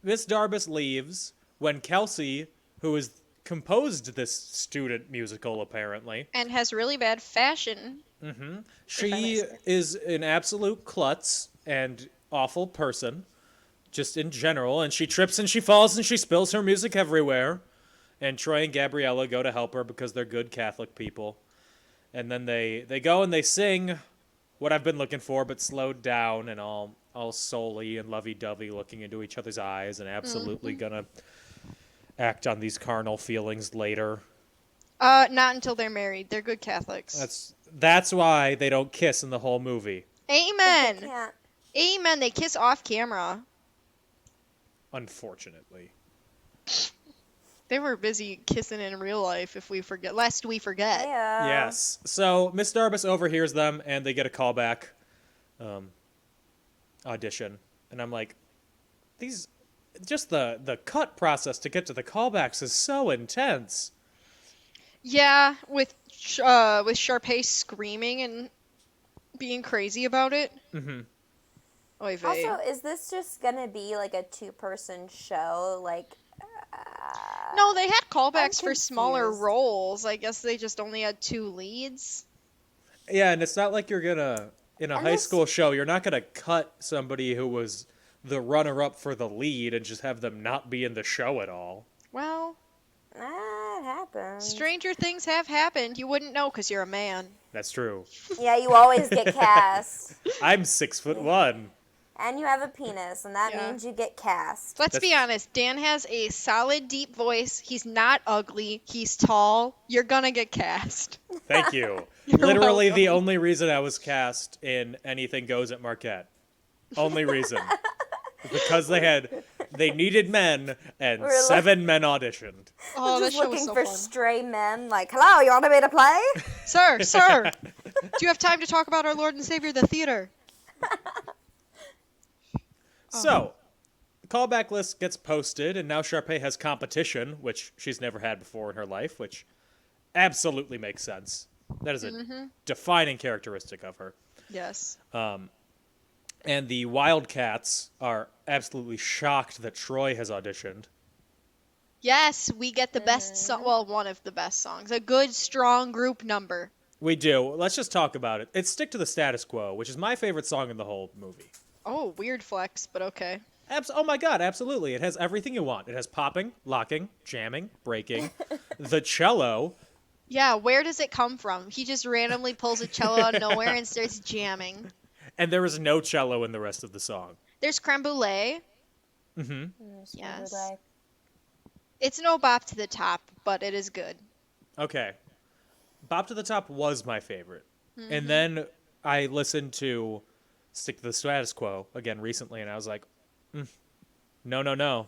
Speaker 6: Miss Darbus leaves when Kelsey, who has composed this student musical apparently,
Speaker 7: And has really bad fashion.
Speaker 6: she is an absolute klutz and awful person, just in general, and she trips and she falls and she spills her music everywhere. And Troy and Gabriella go to help her because they're good Catholic people. And then they go and they sing what I've been looking for, but slowed down and all souly and lovey-dovey, looking into each other's eyes and absolutely gonna act on these carnal feelings later.
Speaker 7: Not until they're married. They're good Catholics.
Speaker 6: That's why they don't kiss in the whole movie.
Speaker 7: Amen.
Speaker 8: Yeah.
Speaker 7: Amen. They kiss off camera.
Speaker 6: Unfortunately.
Speaker 7: They were busy kissing in real life, lest we forget.
Speaker 8: Yeah.
Speaker 6: Yes. So Miss Darbus overhears them, and they get a callback audition. And I'm like, just the cut process to get to the callbacks is so intense.
Speaker 7: Yeah, with Sharpay screaming and being crazy about it.
Speaker 6: Mm-hmm.
Speaker 7: Oy vey.
Speaker 8: Also, is this just gonna be like a 2-person show? Like,
Speaker 7: No, they had callbacks
Speaker 8: I'm
Speaker 7: for smaller
Speaker 8: confused.
Speaker 7: roles. I guess they just only had 2 leads.
Speaker 6: Yeah, and it's not like you're gonna, in a
Speaker 8: And
Speaker 6: high
Speaker 8: this-
Speaker 6: school show, you're not gonna cut somebody who was the runner-up for the lead and just have them not be in the show at all.
Speaker 7: Well,
Speaker 8: it happens.
Speaker 7: stranger things have happened. You wouldn't know because you're a man.
Speaker 6: That's true.
Speaker 8: Yeah, you always get cast.
Speaker 6: I'm 6'1".
Speaker 8: And you have a penis, and that
Speaker 7: Yeah.
Speaker 8: means you get cast.
Speaker 7: Let's be honest. Dan has a solid, deep voice. He's not ugly. He's tall. You're gonna get cast.
Speaker 6: Thank you.
Speaker 7: You're
Speaker 6: Literally the
Speaker 7: welcome.
Speaker 6: only reason I was cast in Anything Goes at Marquette. Only reason. Because they needed men, and
Speaker 8: We're
Speaker 6: 7 men auditioned.
Speaker 7: Oh, that
Speaker 8: Just
Speaker 7: show was
Speaker 8: looking
Speaker 7: so
Speaker 8: for
Speaker 7: fun.
Speaker 8: stray men, like, hello, you want me to play?
Speaker 7: Sir, do you have time to talk about our Lord and Savior, the theater?
Speaker 6: So, the callback list gets posted, and now Sharpay has competition, which she's never had before in her life, which absolutely makes sense. That is a defining characteristic of her.
Speaker 7: Yes.
Speaker 6: And the Wildcats are absolutely shocked that Troy has auditioned.
Speaker 7: Yes, we get the best song. Well, one of the best songs. A good, strong group number.
Speaker 6: We do. Let's just talk about it. It's Stick to the Status Quo, which is my favorite song in the whole movie.
Speaker 7: Oh, weird flex, but okay.
Speaker 6: Oh my god, absolutely. It has everything you want. It has popping, locking, jamming, breaking, the cello.
Speaker 7: Yeah, where does it come from? He just randomly pulls a cello out of nowhere and starts jamming.
Speaker 6: And there is no cello in the rest of the song.
Speaker 7: There's creme brulee.
Speaker 6: Mm-hmm.
Speaker 7: Yes. It's no bop to the top, but it is good.
Speaker 6: Okay. Bop to the Top was my favorite. And then I listened to Stick to the Status Quo again recently, and I was like, no.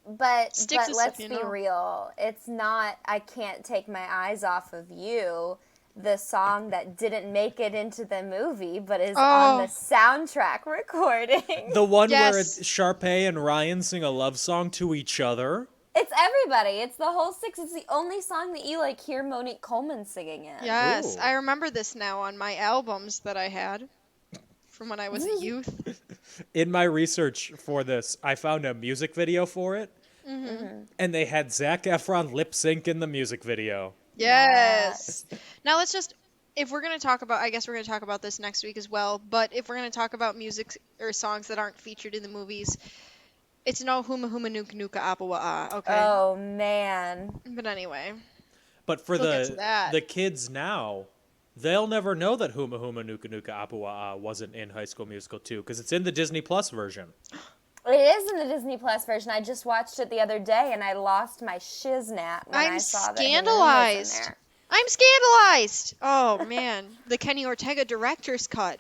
Speaker 8: But
Speaker 7: Sticks is
Speaker 8: let's
Speaker 7: stuff, you
Speaker 8: be
Speaker 7: know.
Speaker 8: real. It's not I Can't Take My Eyes Off of You, the song that didn't make it into the movie, but is on the soundtrack recording.
Speaker 6: The one where
Speaker 7: Yes.
Speaker 6: it's Sharpay and Ryan sing a love song to each other.
Speaker 8: It's everybody. It's the whole 6. It's the only song that you like hear Monique Coleman singing in.
Speaker 7: Yes,
Speaker 6: Ooh.
Speaker 7: I remember this now on my albums that I had from when I was a youth.
Speaker 6: In my research for this, I found a music video for it, and they had Zac Efron lip sync in the music video.
Speaker 7: Yes. Now let's just, if we're going to talk about, I guess we're going to talk about this next week as well, but if we're going to talk about music or songs that aren't featured in the movies, it's no Huma Huma Nuka Nuka Appa Wa'a, okay?
Speaker 8: Oh man.
Speaker 7: But anyway.
Speaker 6: But for
Speaker 7: We'll get to that.
Speaker 6: the kids now, they'll never know that Huma Huma Nuka Nuka Appa Wa'a wasn't in High School Musical 2, because it's in the Disney Plus version.
Speaker 8: It is in the Disney Plus version. I just watched it the other day and I lost my shiznat when I
Speaker 7: I'm
Speaker 8: saw that Huma Huma's in
Speaker 7: scandalized.
Speaker 8: there.
Speaker 7: I'm scandalized! Oh, man. The Kenny Ortega director's cut.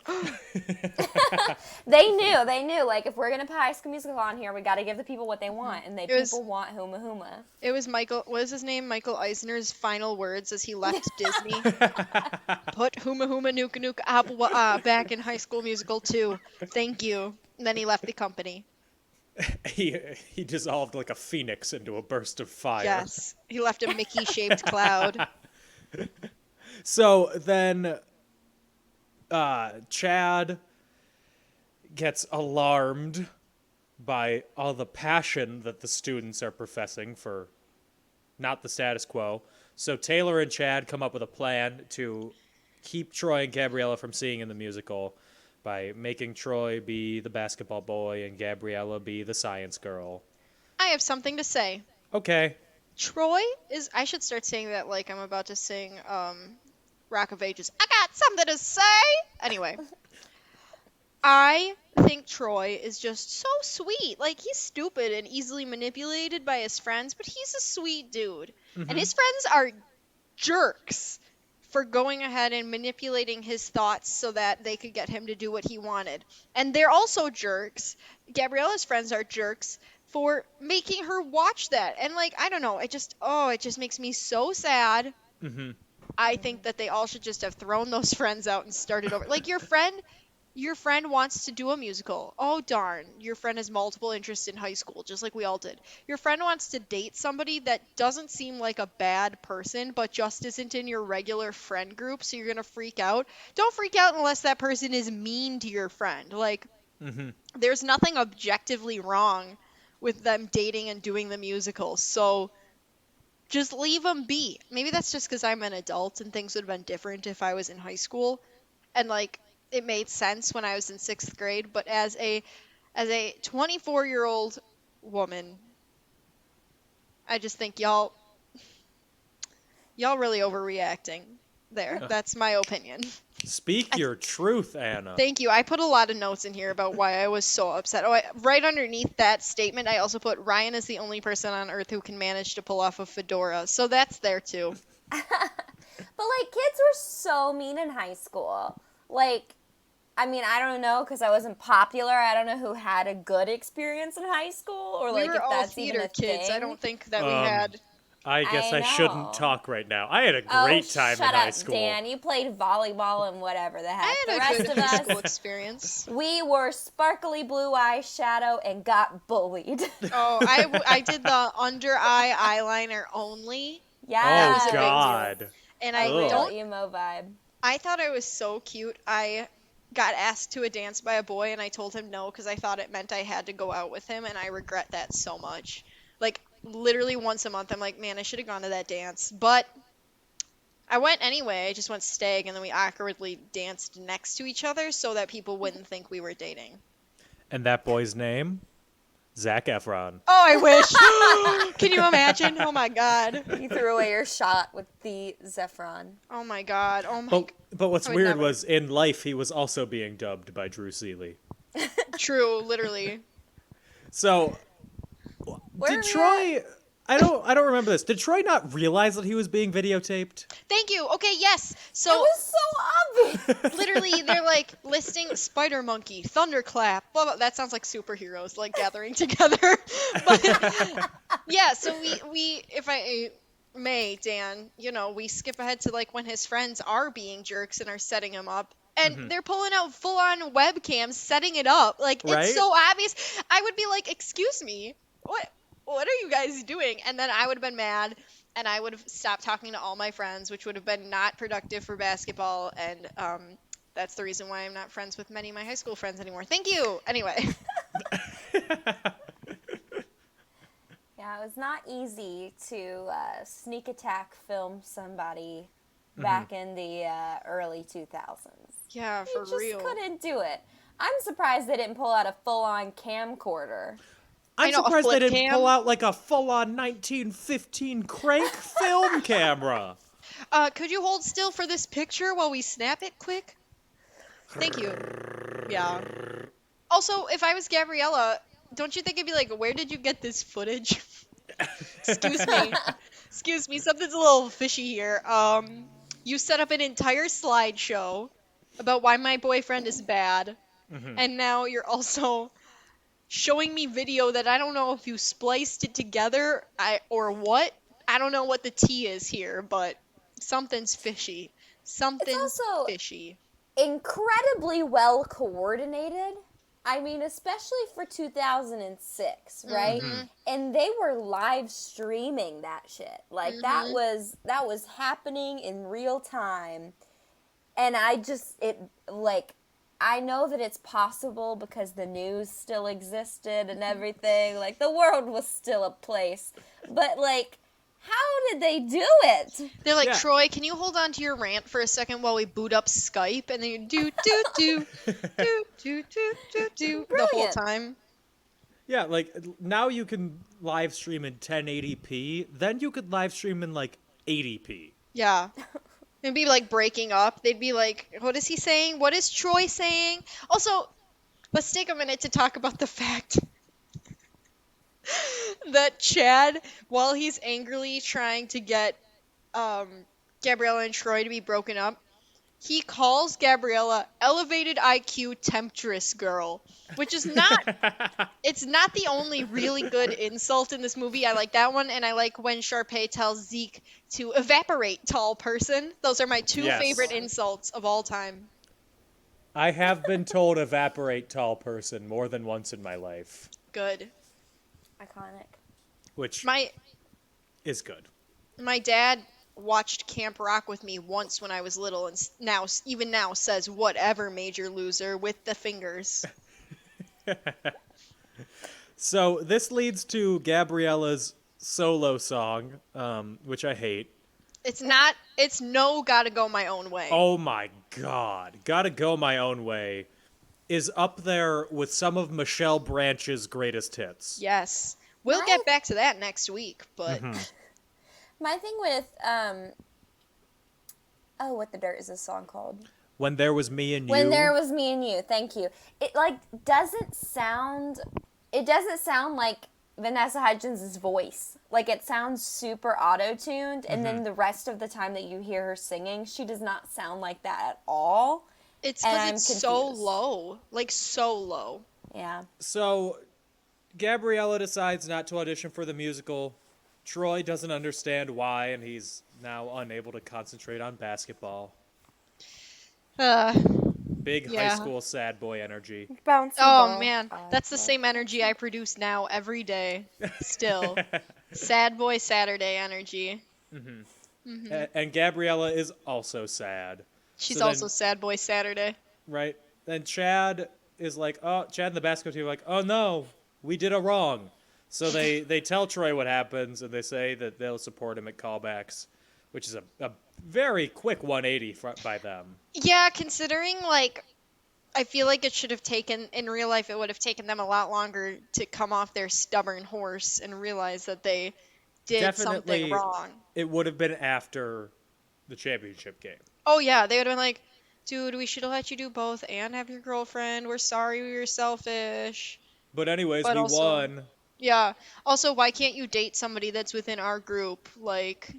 Speaker 8: They knew, like, if we're going to put High School Musical on here, we got to give the people what they want, and
Speaker 7: was-
Speaker 8: people want Huma Huma.
Speaker 7: It was what was his name? Michael Eisner's final words as he left Disney. Put Huma Huma Nuka Nuka Appa Wa'a back in High School Musical 2. Thank you. And then he left the company.
Speaker 6: He dissolved like a phoenix into a burst of fire.
Speaker 7: Yes. He left a Mickey-shaped cloud.
Speaker 6: So then Chad gets alarmed by all the passion that the students are professing for not the status quo. So Taylor and Chad come up with a plan to keep Troy and Gabriella from seeing in the musical by making Troy be the basketball boy and Gabriella be the science girl.
Speaker 7: I have something to say.
Speaker 6: Okay.
Speaker 7: Troy is. I should start saying that like I'm about to sing Rock of Ages. I got something to say. Anyway, I think Troy is just so sweet. Like he's stupid and easily manipulated by his friends, but he's a sweet dude. And his friends are jerks for going ahead and manipulating his thoughts so that they could get him to do what he wanted. And they're also jerks. Gabriella's friends are jerks for making her watch that. And like, I don't know, it just makes me so sad. I think that they all should just have thrown those friends out and started over. Like your friend wants to do a musical. Oh darn, your friend has multiple interests in high school, just like we all did. Your friend wants to date somebody that doesn't seem like a bad person, but just isn't in your regular friend group, so you're gonna freak out. Don't freak out unless that person is mean to your friend. Like, there's nothing objectively wrong with them dating and doing the musical, so just leave them be. Maybe that's just because I'm an adult and things would have been different if I was in high school. And like, it made sense when I was in 6th grade, but as a 24-year-old woman, I just think y'all really overreacting there. That's my opinion.
Speaker 6: Speak your truth, Anna.
Speaker 7: Thank you. I put a lot of notes in here about why I was so upset. Right underneath that statement, I also put Ryan is the only person on earth who can manage to pull off a fedora. So that's there too.
Speaker 8: But like kids were so mean in high school. Like, I mean, I don't know because I wasn't popular. I don't know who had a good experience in high school or like
Speaker 7: We were
Speaker 8: if
Speaker 7: all
Speaker 8: that's
Speaker 7: theater
Speaker 8: even a
Speaker 7: kids.
Speaker 8: thing.
Speaker 7: I don't think that we had.
Speaker 6: I guess I
Speaker 8: know.
Speaker 6: shouldn't talk right now. I had a great time in
Speaker 8: shut
Speaker 6: high
Speaker 8: up,
Speaker 6: school.
Speaker 8: Dan. You played volleyball and whatever the heck.
Speaker 7: I
Speaker 8: The
Speaker 7: had a
Speaker 8: rest
Speaker 7: good
Speaker 8: of
Speaker 7: high school
Speaker 8: us,
Speaker 7: experience.
Speaker 8: we were sparkly blue eyeshadow and got bullied.
Speaker 7: Oh, I did the under eye eyeliner only,
Speaker 8: Yeah.
Speaker 6: Oh,
Speaker 7: a big deal.
Speaker 6: God.
Speaker 7: and I
Speaker 6: Ugh.
Speaker 7: don't.
Speaker 8: Emo vibe.
Speaker 7: I thought I was so cute. I got asked to a dance by a boy, and I told him no because I thought it meant I had to go out with him, and I regret that so much. Like literally once a month, I'm like, man, I should have gone to that dance, but I went anyway. I just went stag, and then we awkwardly danced next to each other so that people wouldn't think we were dating.
Speaker 6: And that boy's name? Zac Efron.
Speaker 7: Oh, I wish. Can you imagine? Oh my god.
Speaker 8: You threw away your shot with the Zephron.
Speaker 7: Oh my god. Oh my.
Speaker 6: But what's
Speaker 7: I would
Speaker 6: weird
Speaker 7: never.
Speaker 6: was in life he was also being dubbed by Drew Seeley.
Speaker 7: True, literally.
Speaker 6: So
Speaker 8: Where
Speaker 6: did
Speaker 8: are we
Speaker 6: Troy? I don't remember this. Did Troy not realize that he was being videotaped?
Speaker 7: Thank you. Okay, yes.
Speaker 8: It
Speaker 7: So
Speaker 8: was so obvious.
Speaker 7: literally, they're like listing Spider Monkey, Thunderclap, blah blah. That sounds like superheroes like gathering together. But yeah, so we if I may, Dan, we skip ahead to like when his friends are being jerks and are setting him up. And they're pulling out full-on webcams, setting it up. Like,
Speaker 6: Right?
Speaker 7: it's so obvious. I would be like, excuse me, what are you guys doing? And then I would have been mad, and I would have stopped talking to all my friends, which would have been not productive for basketball. And that's the reason why I'm not friends with many of my high school friends anymore. Thank you. Anyway.
Speaker 8: Yeah, it was not easy to sneak attack film somebody back in the early 2000s.
Speaker 7: Yeah,
Speaker 8: They
Speaker 7: for
Speaker 8: just
Speaker 7: real.
Speaker 8: couldn't do it. I'm surprised they didn't pull out a full-on camcorder.
Speaker 6: I'm
Speaker 7: know, a
Speaker 6: surprised they
Speaker 7: flip
Speaker 6: didn't
Speaker 7: cam.
Speaker 6: pull out like a full-on 1915 crank film camera.
Speaker 7: Could you hold still for this picture while we snap it quick? Thank you. Yeah. Also, if I was Gabriella, don't you think it'd be like, where did you get this footage? Excuse me. Excuse me, something's a little fishy here. You set up an entire slideshow about why my boyfriend is bad, and now you're also showing me video that I don't know if you spliced it together or what. I don't know what the tea is here, but something's fishy. Something's
Speaker 8: also-
Speaker 7: fishy.
Speaker 8: Incredibly well coordinated. I mean, especially for 2006, right? And they were live streaming that shit. Like that was happening in real time. And I know that it's possible because the news still existed and everything. Like the world was still a place. But like, how did they do it?
Speaker 7: They're like,
Speaker 6: Yeah.
Speaker 7: Troy, can you hold on to your rant for a second while we boot up Skype? And then you do the whole
Speaker 8: Brilliant.
Speaker 7: time.
Speaker 6: Yeah, like now you can live stream in 1080p. Then you could live stream in like 80p.
Speaker 7: Yeah. It'd be like breaking up. They'd be like, what is he saying? What is Troy saying? Also, let's take a minute to talk about the fact that Chad, while he's angrily trying to get Gabriella and Troy to be broken up, he calls Gabriella elevated IQ temptress girl, which is not it's not the only really good insult in this movie. I like that one, and I like when Sharpay tells Zeke to evaporate tall person. Those are my two
Speaker 6: Yes.
Speaker 7: favorite insults of all time.
Speaker 6: I have been told evaporate tall person more than once in my life,
Speaker 7: Good.
Speaker 8: Iconic.
Speaker 6: which
Speaker 7: My
Speaker 6: is good.
Speaker 7: my dad watched Camp Rock with me once when I was little, and even now says whatever, major loser with the fingers.
Speaker 6: So this leads to Gabriella's solo song, which I hate.
Speaker 7: It's no gotta go my own way.
Speaker 6: Oh my god. Gotta Go My Own Way is up there with some of Michelle Branch's greatest hits.
Speaker 7: Yes. We'll get back to that next week, but
Speaker 8: My thing with what the dirt is this song called?
Speaker 6: When There Was Me and You.
Speaker 8: When There Was Me and You. Thank you. It doesn't sound like Vanessa Hudgens' voice. Like, it sounds super auto-tuned, and then the rest of the time that you hear her singing, she does not sound like that at all.
Speaker 7: it's
Speaker 8: And
Speaker 7: because
Speaker 8: I'm
Speaker 7: it's so
Speaker 8: confused.
Speaker 7: low. Like, so low.
Speaker 8: Yeah.
Speaker 6: So Gabriella decides not to audition for the musical. Troy doesn't understand why, and he's now unable to concentrate on basketball. Big high
Speaker 7: Yeah.
Speaker 6: school sad boy energy.
Speaker 8: Bouncy
Speaker 7: Oh
Speaker 8: ball.
Speaker 7: man, that's the same energy I produce now every day. Still. Sad boy Saturday energy.
Speaker 6: And Gabriella is also sad.
Speaker 7: She's
Speaker 6: So then-
Speaker 7: also sad boy Saturday.
Speaker 6: Right? Then Chad is like, Chad and the basketball team are like, oh no, we did a wrong. So they tell Troy what happens, and they say that they'll support him at callbacks, which is a very quick 180 by them.
Speaker 7: Yeah, considering like I feel like it should have taken in real life it would have taken them a lot longer to come off their stubborn horse and realize that they did
Speaker 6: Definitely,
Speaker 7: something wrong.
Speaker 6: it would have been after the championship game.
Speaker 7: Oh yeah, they would have been like, dude, we should have let you do both and have your girlfriend. We're sorry we were selfish.
Speaker 6: But anyways,
Speaker 7: But
Speaker 6: we
Speaker 7: also-
Speaker 6: won.
Speaker 7: Yeah. Also, why can't you date somebody that's within our group? Like,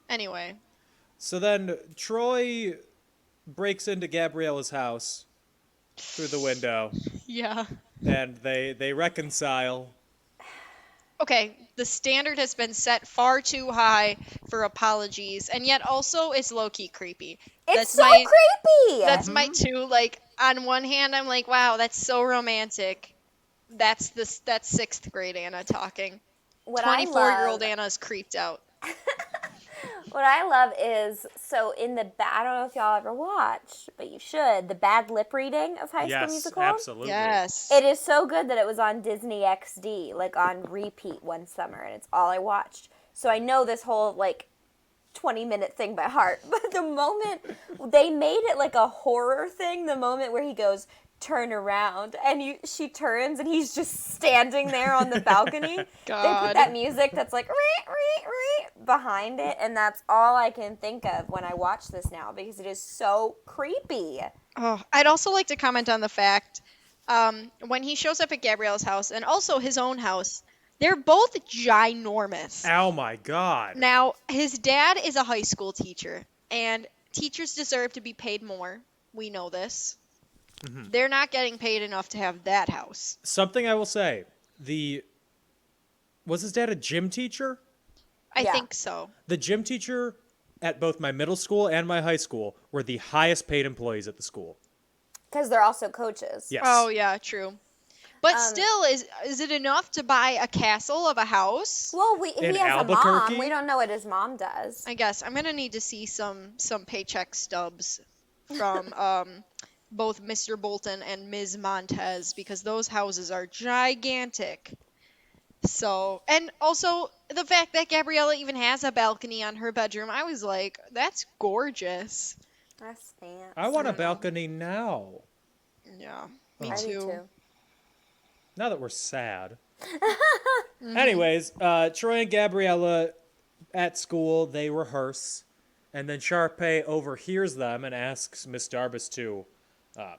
Speaker 7: anyway.
Speaker 6: So then Troy breaks into Gabriella's house through the window,
Speaker 7: Yeah.
Speaker 6: and they reconcile.
Speaker 7: Okay, the standard has been set far too high for apologies, and yet also it's low-key creepy.
Speaker 8: It's so creepy.
Speaker 7: That's my two. Like, on one hand, I'm like, wow, that's so romantic. That's sixth grade Anna talking.
Speaker 8: What I
Speaker 7: 24-year-old
Speaker 8: love-
Speaker 7: Anna's creeped out.
Speaker 8: What I love is, so in the I don't know if y'all ever watched, but you should, the bad lip reading of High School
Speaker 6: Yes,
Speaker 8: Musical.
Speaker 6: absolutely.
Speaker 7: Yes.
Speaker 8: It is so good that it was on Disney XD, like on repeat one summer, and it's all I watched. So I know this whole, 20-minute thing by heart. But the moment, they made it like a horror thing, the moment where he goes, turn around, and she turns, and he's just standing there on the balcony. They put
Speaker 7: God.
Speaker 8: that music that's like, ree, ree, ree, behind it, and that's all I can think of when I watch this now, because it is so creepy.
Speaker 7: Oh, I'd also like to comment on the fact when he shows up at Gabriella's house and also his own house, they're both ginormous.
Speaker 6: Oh my god.
Speaker 7: Now, his dad is a high school teacher, and teachers deserve to be paid more. We know this. They're not getting paid enough to have that house.
Speaker 6: Something I will say, was his dad a gym teacher?
Speaker 7: I
Speaker 8: Yeah.
Speaker 7: think so.
Speaker 6: The gym teacher at both my middle school and my high school were the highest paid employees at the school.
Speaker 8: Because they're also coaches.
Speaker 6: Yes.
Speaker 7: Oh, yeah, true. But still, is it enough to buy a castle of a house?
Speaker 8: Well, he
Speaker 6: In
Speaker 8: has a
Speaker 6: Albuquerque?
Speaker 8: mom. We don't know what his mom does.
Speaker 7: I guess I'm gonna need to see some paycheck stubs from both Mr. Bolton and Ms. Montez, because those houses are gigantic. So, and also the fact that Gabriella even has a balcony on her bedroom, I was like, that's gorgeous.
Speaker 8: That's fancy.
Speaker 6: I want a balcony now.
Speaker 7: Yeah. Me
Speaker 8: I do
Speaker 7: too.
Speaker 8: too.
Speaker 6: Now that we're sad. Anyways, Troy and Gabriella at school, they rehearse, and then Sharpay overhears them and asks Miss Darbus to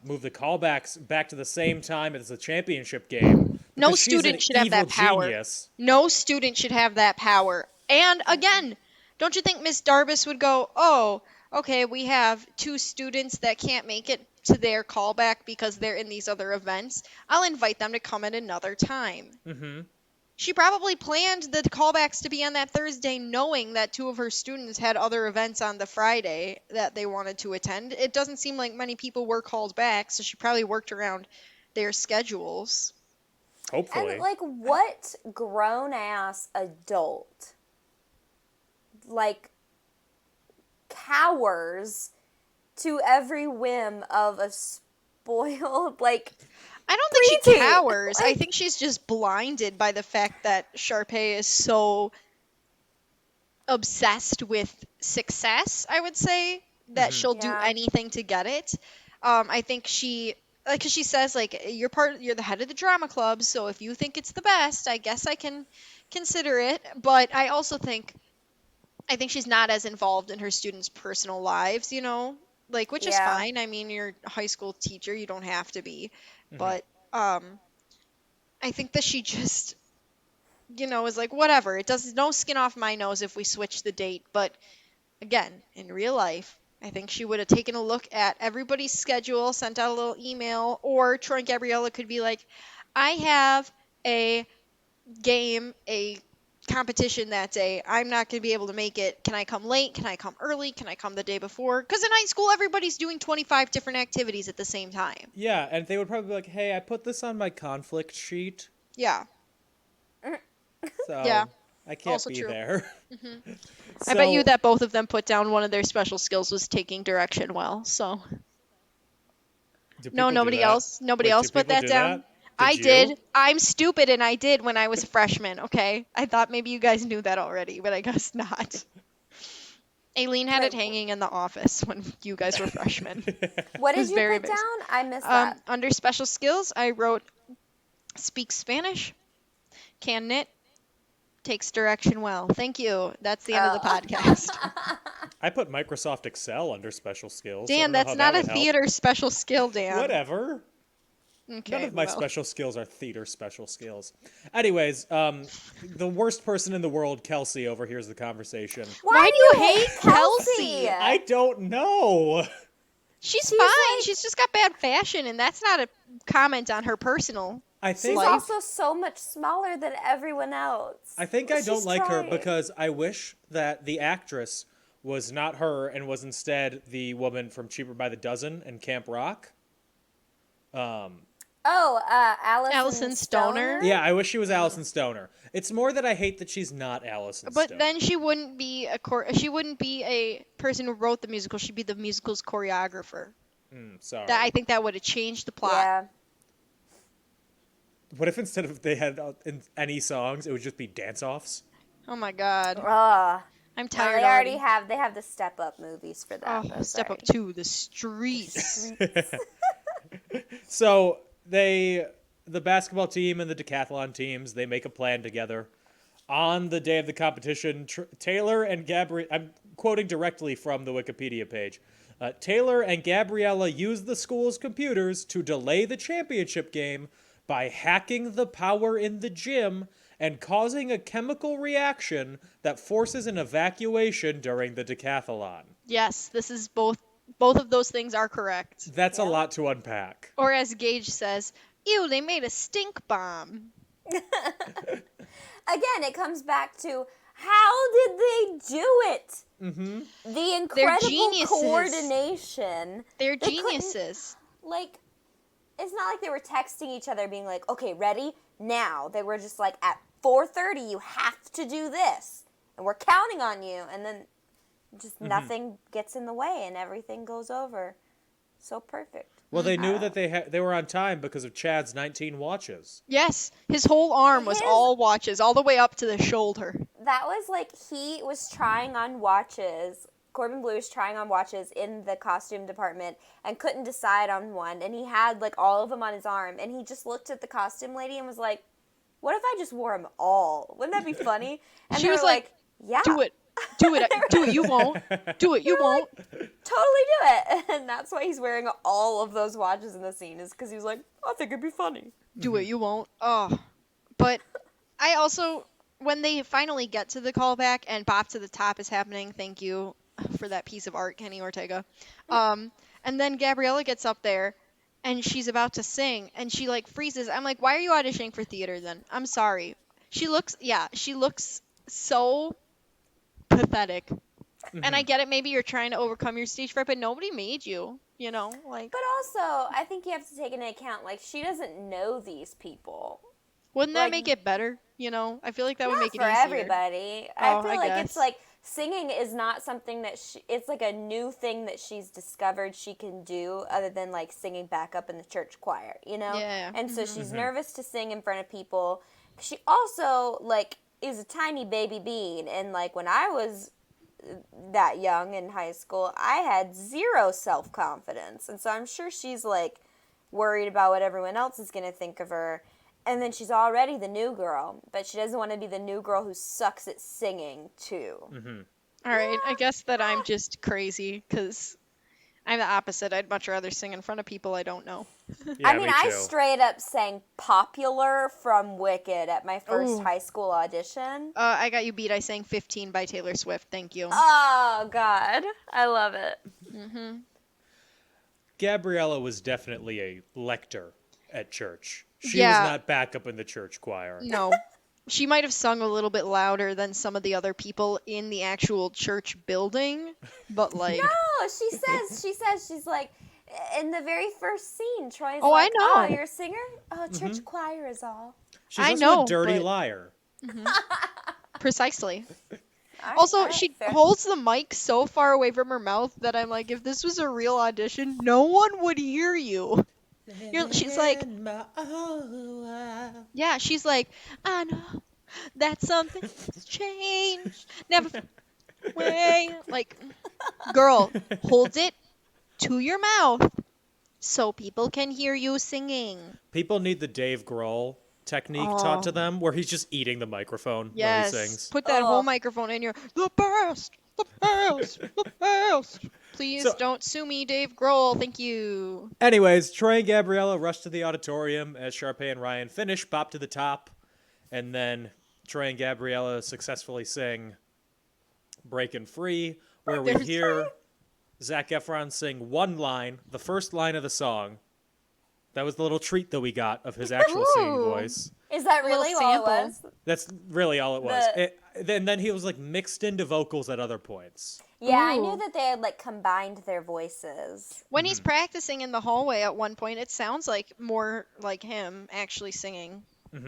Speaker 6: move the callbacks back to the same time as the championship game.
Speaker 7: No
Speaker 6: because she's
Speaker 7: student
Speaker 6: an
Speaker 7: should have
Speaker 6: evil
Speaker 7: that power.
Speaker 6: genius.
Speaker 7: No student should have that power. And again, don't you think Miss Darbus would go, oh, okay, we have 2 students that can't make it to their callback because they're in these other events. I'll invite them to come at another time.
Speaker 6: Mm-hmm.
Speaker 7: She probably planned the callbacks to be on that Thursday knowing that 2 of her students had other events on the Friday that they wanted to attend. It doesn't seem like many people were called back, so she probably worked around their schedules.
Speaker 6: Hopefully.
Speaker 8: And, like, what grown-ass adult, like, cowers to every whim of a spoiled, like...
Speaker 7: I don't think she
Speaker 8: preteen.
Speaker 7: cowers. I think she's just blinded by the fact that Sharpay is so obsessed with success, I would say, that she'll do
Speaker 8: Yeah.
Speaker 7: anything to get it. I think she, like, 'cause she says, like, you're the head of the drama club, so if you think it's the best, I guess I can consider it. But I also think she's not as involved in her students' personal lives, you know, like, which is
Speaker 8: Yeah.
Speaker 7: fine. I mean, you're a high school teacher, you don't have to be. But I think that she just, you know, is like, whatever. It does no skin off my nose if we switch the date. But again, in real life, I think she would have taken a look at everybody's schedule, sent out a little email, or Troy and Gabriella could be like, I have a game, a competition that day. I'm not going to be able to make it. Can I come late? Can I come early? Can I come the day before? Because in high school, everybody's doing 25 different activities at the same time.
Speaker 6: Yeah, and they would probably be like, hey, I put this on my conflict sheet,
Speaker 7: Yeah.
Speaker 6: so
Speaker 7: Yeah,
Speaker 6: I can't
Speaker 7: also
Speaker 6: be
Speaker 7: true.
Speaker 6: there.
Speaker 7: I bet you that both of them put down one of their special skills was taking direction well. So
Speaker 6: Do
Speaker 7: no,
Speaker 6: people do
Speaker 7: nobody
Speaker 6: that?
Speaker 7: else. Nobody
Speaker 6: Wait,
Speaker 7: else
Speaker 6: do
Speaker 7: put
Speaker 6: people
Speaker 7: that
Speaker 6: do
Speaker 7: down.
Speaker 6: that?
Speaker 7: I
Speaker 6: you?
Speaker 7: did. I'm stupid, and I did when I was a freshman. Okay, I thought maybe you guys knew that already, but I guess not. Aileen had it hanging in the office when you guys were freshmen.
Speaker 8: What
Speaker 7: It was
Speaker 8: did you
Speaker 7: very
Speaker 8: put
Speaker 7: amazing.
Speaker 8: down? I missed that.
Speaker 7: Under special skills, I wrote speaks Spanish, can knit, takes direction well. Thank you. That's the end of the podcast.
Speaker 6: I put Microsoft Excel under special skills. I
Speaker 7: Dan,
Speaker 6: don't know
Speaker 7: that's
Speaker 6: how
Speaker 7: not
Speaker 6: that
Speaker 7: a
Speaker 6: would help.
Speaker 7: theater special skill, Dan.
Speaker 6: Whatever.
Speaker 7: Okay,
Speaker 6: None of my
Speaker 7: well.
Speaker 6: special skills are theater special skills. Anyways, the worst person in the world, Kelsey, overhears the conversation.
Speaker 7: Why do you hate Kelsey?
Speaker 6: I don't know.
Speaker 7: She's fine.
Speaker 8: like-
Speaker 7: She's just got bad fashion, and that's not a comment on her personal.
Speaker 6: I
Speaker 8: She's
Speaker 6: think
Speaker 8: also so much smaller than everyone else.
Speaker 6: I don't
Speaker 8: She's
Speaker 6: like her
Speaker 8: trying.
Speaker 6: because I wish that the actress was not her and was instead the woman from Cheaper by the Dozen and Camp Rock.
Speaker 8: Allison
Speaker 7: Stoner?
Speaker 6: Yeah, I wish she was Allison Stoner. It's more that I hate that she's not Allison
Speaker 7: But
Speaker 6: Stoner.
Speaker 7: then she wouldn't be a person who wrote the musical. She'd be the musical's choreographer.
Speaker 6: Sorry.
Speaker 7: I think that would have changed the plot.
Speaker 8: Yeah.
Speaker 6: What if instead of they had any songs, it would just be dance-offs?
Speaker 7: Oh my god. I'm
Speaker 8: No,
Speaker 7: tired
Speaker 8: they already
Speaker 7: already.
Speaker 8: have the Step Up movies for that.
Speaker 7: Oh,
Speaker 8: though,
Speaker 7: step
Speaker 8: sorry.
Speaker 7: up to the streets.
Speaker 6: So the basketball team and the decathlon teams, they make a plan together. On the day of the competition, Taylor and Gabrielle, I'm quoting directly from the Wikipedia page. Taylor and Gabriella use the school's computers to delay the championship game by hacking the power in the gym and causing a chemical reaction that forces an evacuation during the decathlon.
Speaker 7: Yes, this is both of those things are correct.
Speaker 6: That's a lot to unpack.
Speaker 7: Or as Gage says, ew, they made a stink bomb.
Speaker 8: Again, it comes back to how did they do it? Mm-hmm. The incredible
Speaker 7: geniuses.
Speaker 8: coordination.
Speaker 7: They're
Speaker 8: They couldn't-
Speaker 7: geniuses.
Speaker 8: Like, it's not like they were texting each other being like, okay, ready? Now. They were just like, at 4:30, you have to do this. And we're counting on you. And then just nothing gets in the way and everything goes over. So perfect.
Speaker 6: Well, they knew that they were on time because of Chad's 19 watches.
Speaker 7: Yes, his whole arm was
Speaker 8: His-
Speaker 7: all watches, all the way up to the shoulder.
Speaker 8: That was like, he was trying on watches Corbin Blue was trying on watches in the costume department and couldn't decide on one, and he had like all of them on his arm, and he just looked at the costume lady and was like, "What if I just wore them all? Wouldn't that be funny?" And
Speaker 7: She
Speaker 8: they
Speaker 7: was
Speaker 8: were
Speaker 7: like,
Speaker 8: "Yeah,
Speaker 7: Do it. Do it. Do it. You won't. Do it. You won't.
Speaker 8: totally do it." And that's why he's wearing all of those watches in the scene, is because he was like, "I think it'd be funny."
Speaker 7: Do it. You won't. Oh. But I also, when they finally get to the callback and Bop to the Top is happening, thank you for that piece of art, Kenny Ortega. And then Gabriella gets up there and she's about to sing and she like freezes. I'm like, why are you auditioning for theater then? I'm sorry. She looks so pathetic. And I get it, maybe you're trying to overcome your stage fright, but nobody made you, like.
Speaker 8: But also, I think you have to take into account, like, she doesn't know these people.
Speaker 7: Wouldn't that
Speaker 8: like,
Speaker 7: make it better? I feel like that would
Speaker 8: Not
Speaker 7: make it
Speaker 8: for
Speaker 7: easier.
Speaker 8: everybody. I feel like
Speaker 7: guess.
Speaker 8: it's like singing is not something that it's like a new thing that she's discovered she can do, other than like singing backup in the church choir,
Speaker 7: Yeah.
Speaker 8: And so she's nervous to sing in front of people. She also like is a tiny baby bean, and like when I was that young in high school, I had zero self-confidence, and so I'm sure she's like worried about what everyone else is going to think of her. And then she's already the new girl, but she doesn't want to be the new girl who sucks at singing, too.
Speaker 7: All right, I guess that I'm just crazy, because I'm the opposite. I'd much rather sing in front of people I don't know.
Speaker 6: Yeah,
Speaker 8: I mean,
Speaker 6: me
Speaker 8: I
Speaker 6: too.
Speaker 8: straight up sang Popular from Wicked at my first
Speaker 7: Ooh.
Speaker 8: high school audition.
Speaker 7: I got you beat. I sang 15 by Taylor Swift. Thank you.
Speaker 8: Oh, God. I love it.
Speaker 6: Gabriella was definitely a lector at church. She
Speaker 7: Yeah.
Speaker 6: was not backup in the church choir.
Speaker 7: No. She might have sung a little bit louder than some of the other people in the actual church building, but like...
Speaker 8: No, she's like, in the very first scene, Troy's
Speaker 7: Oh, I
Speaker 8: like,
Speaker 7: know.
Speaker 8: "Oh, you're a singer? Oh, church choir is all."
Speaker 6: She's
Speaker 7: I
Speaker 6: also
Speaker 7: know,
Speaker 6: a dirty
Speaker 7: but-
Speaker 6: liar.
Speaker 7: Precisely.
Speaker 8: All
Speaker 7: Also,
Speaker 8: right,
Speaker 7: she
Speaker 8: fair.
Speaker 7: holds the mic so far away from her mouth that I'm like, if this was a real audition, no one would hear you. She's like, yeah, she's like, I know that something's changed. Never way. Like, girl, hold it to your mouth so people can hear you singing.
Speaker 6: People need the Dave Grohl technique taught to them, where he's just eating the microphone while he sings.
Speaker 7: Put that whole microphone in your the best. Please
Speaker 6: So-
Speaker 7: don't sue me, Dave Grohl. Thank you.
Speaker 6: Anyways, Troy and Gabriella rush to the auditorium as Sharpay and Ryan finish Bop to the Top, and then Troy and Gabriella successfully sing Breakin' Free, where we
Speaker 7: There's
Speaker 6: hear Zac Efron sing one line, the first line of the song. That was the little treat that we got of his actual singing
Speaker 7: Ooh.
Speaker 6: voice.
Speaker 8: Is that
Speaker 7: little
Speaker 8: really all it
Speaker 7: sample.
Speaker 8: was?
Speaker 6: That's really all it was.
Speaker 8: The-
Speaker 6: Then he was like mixed into vocals at other points.
Speaker 8: Yeah, I
Speaker 7: Ooh.
Speaker 8: knew that they had like combined their voices.
Speaker 7: When he's practicing in the hallway at one point, it sounds like more like him actually singing.
Speaker 8: I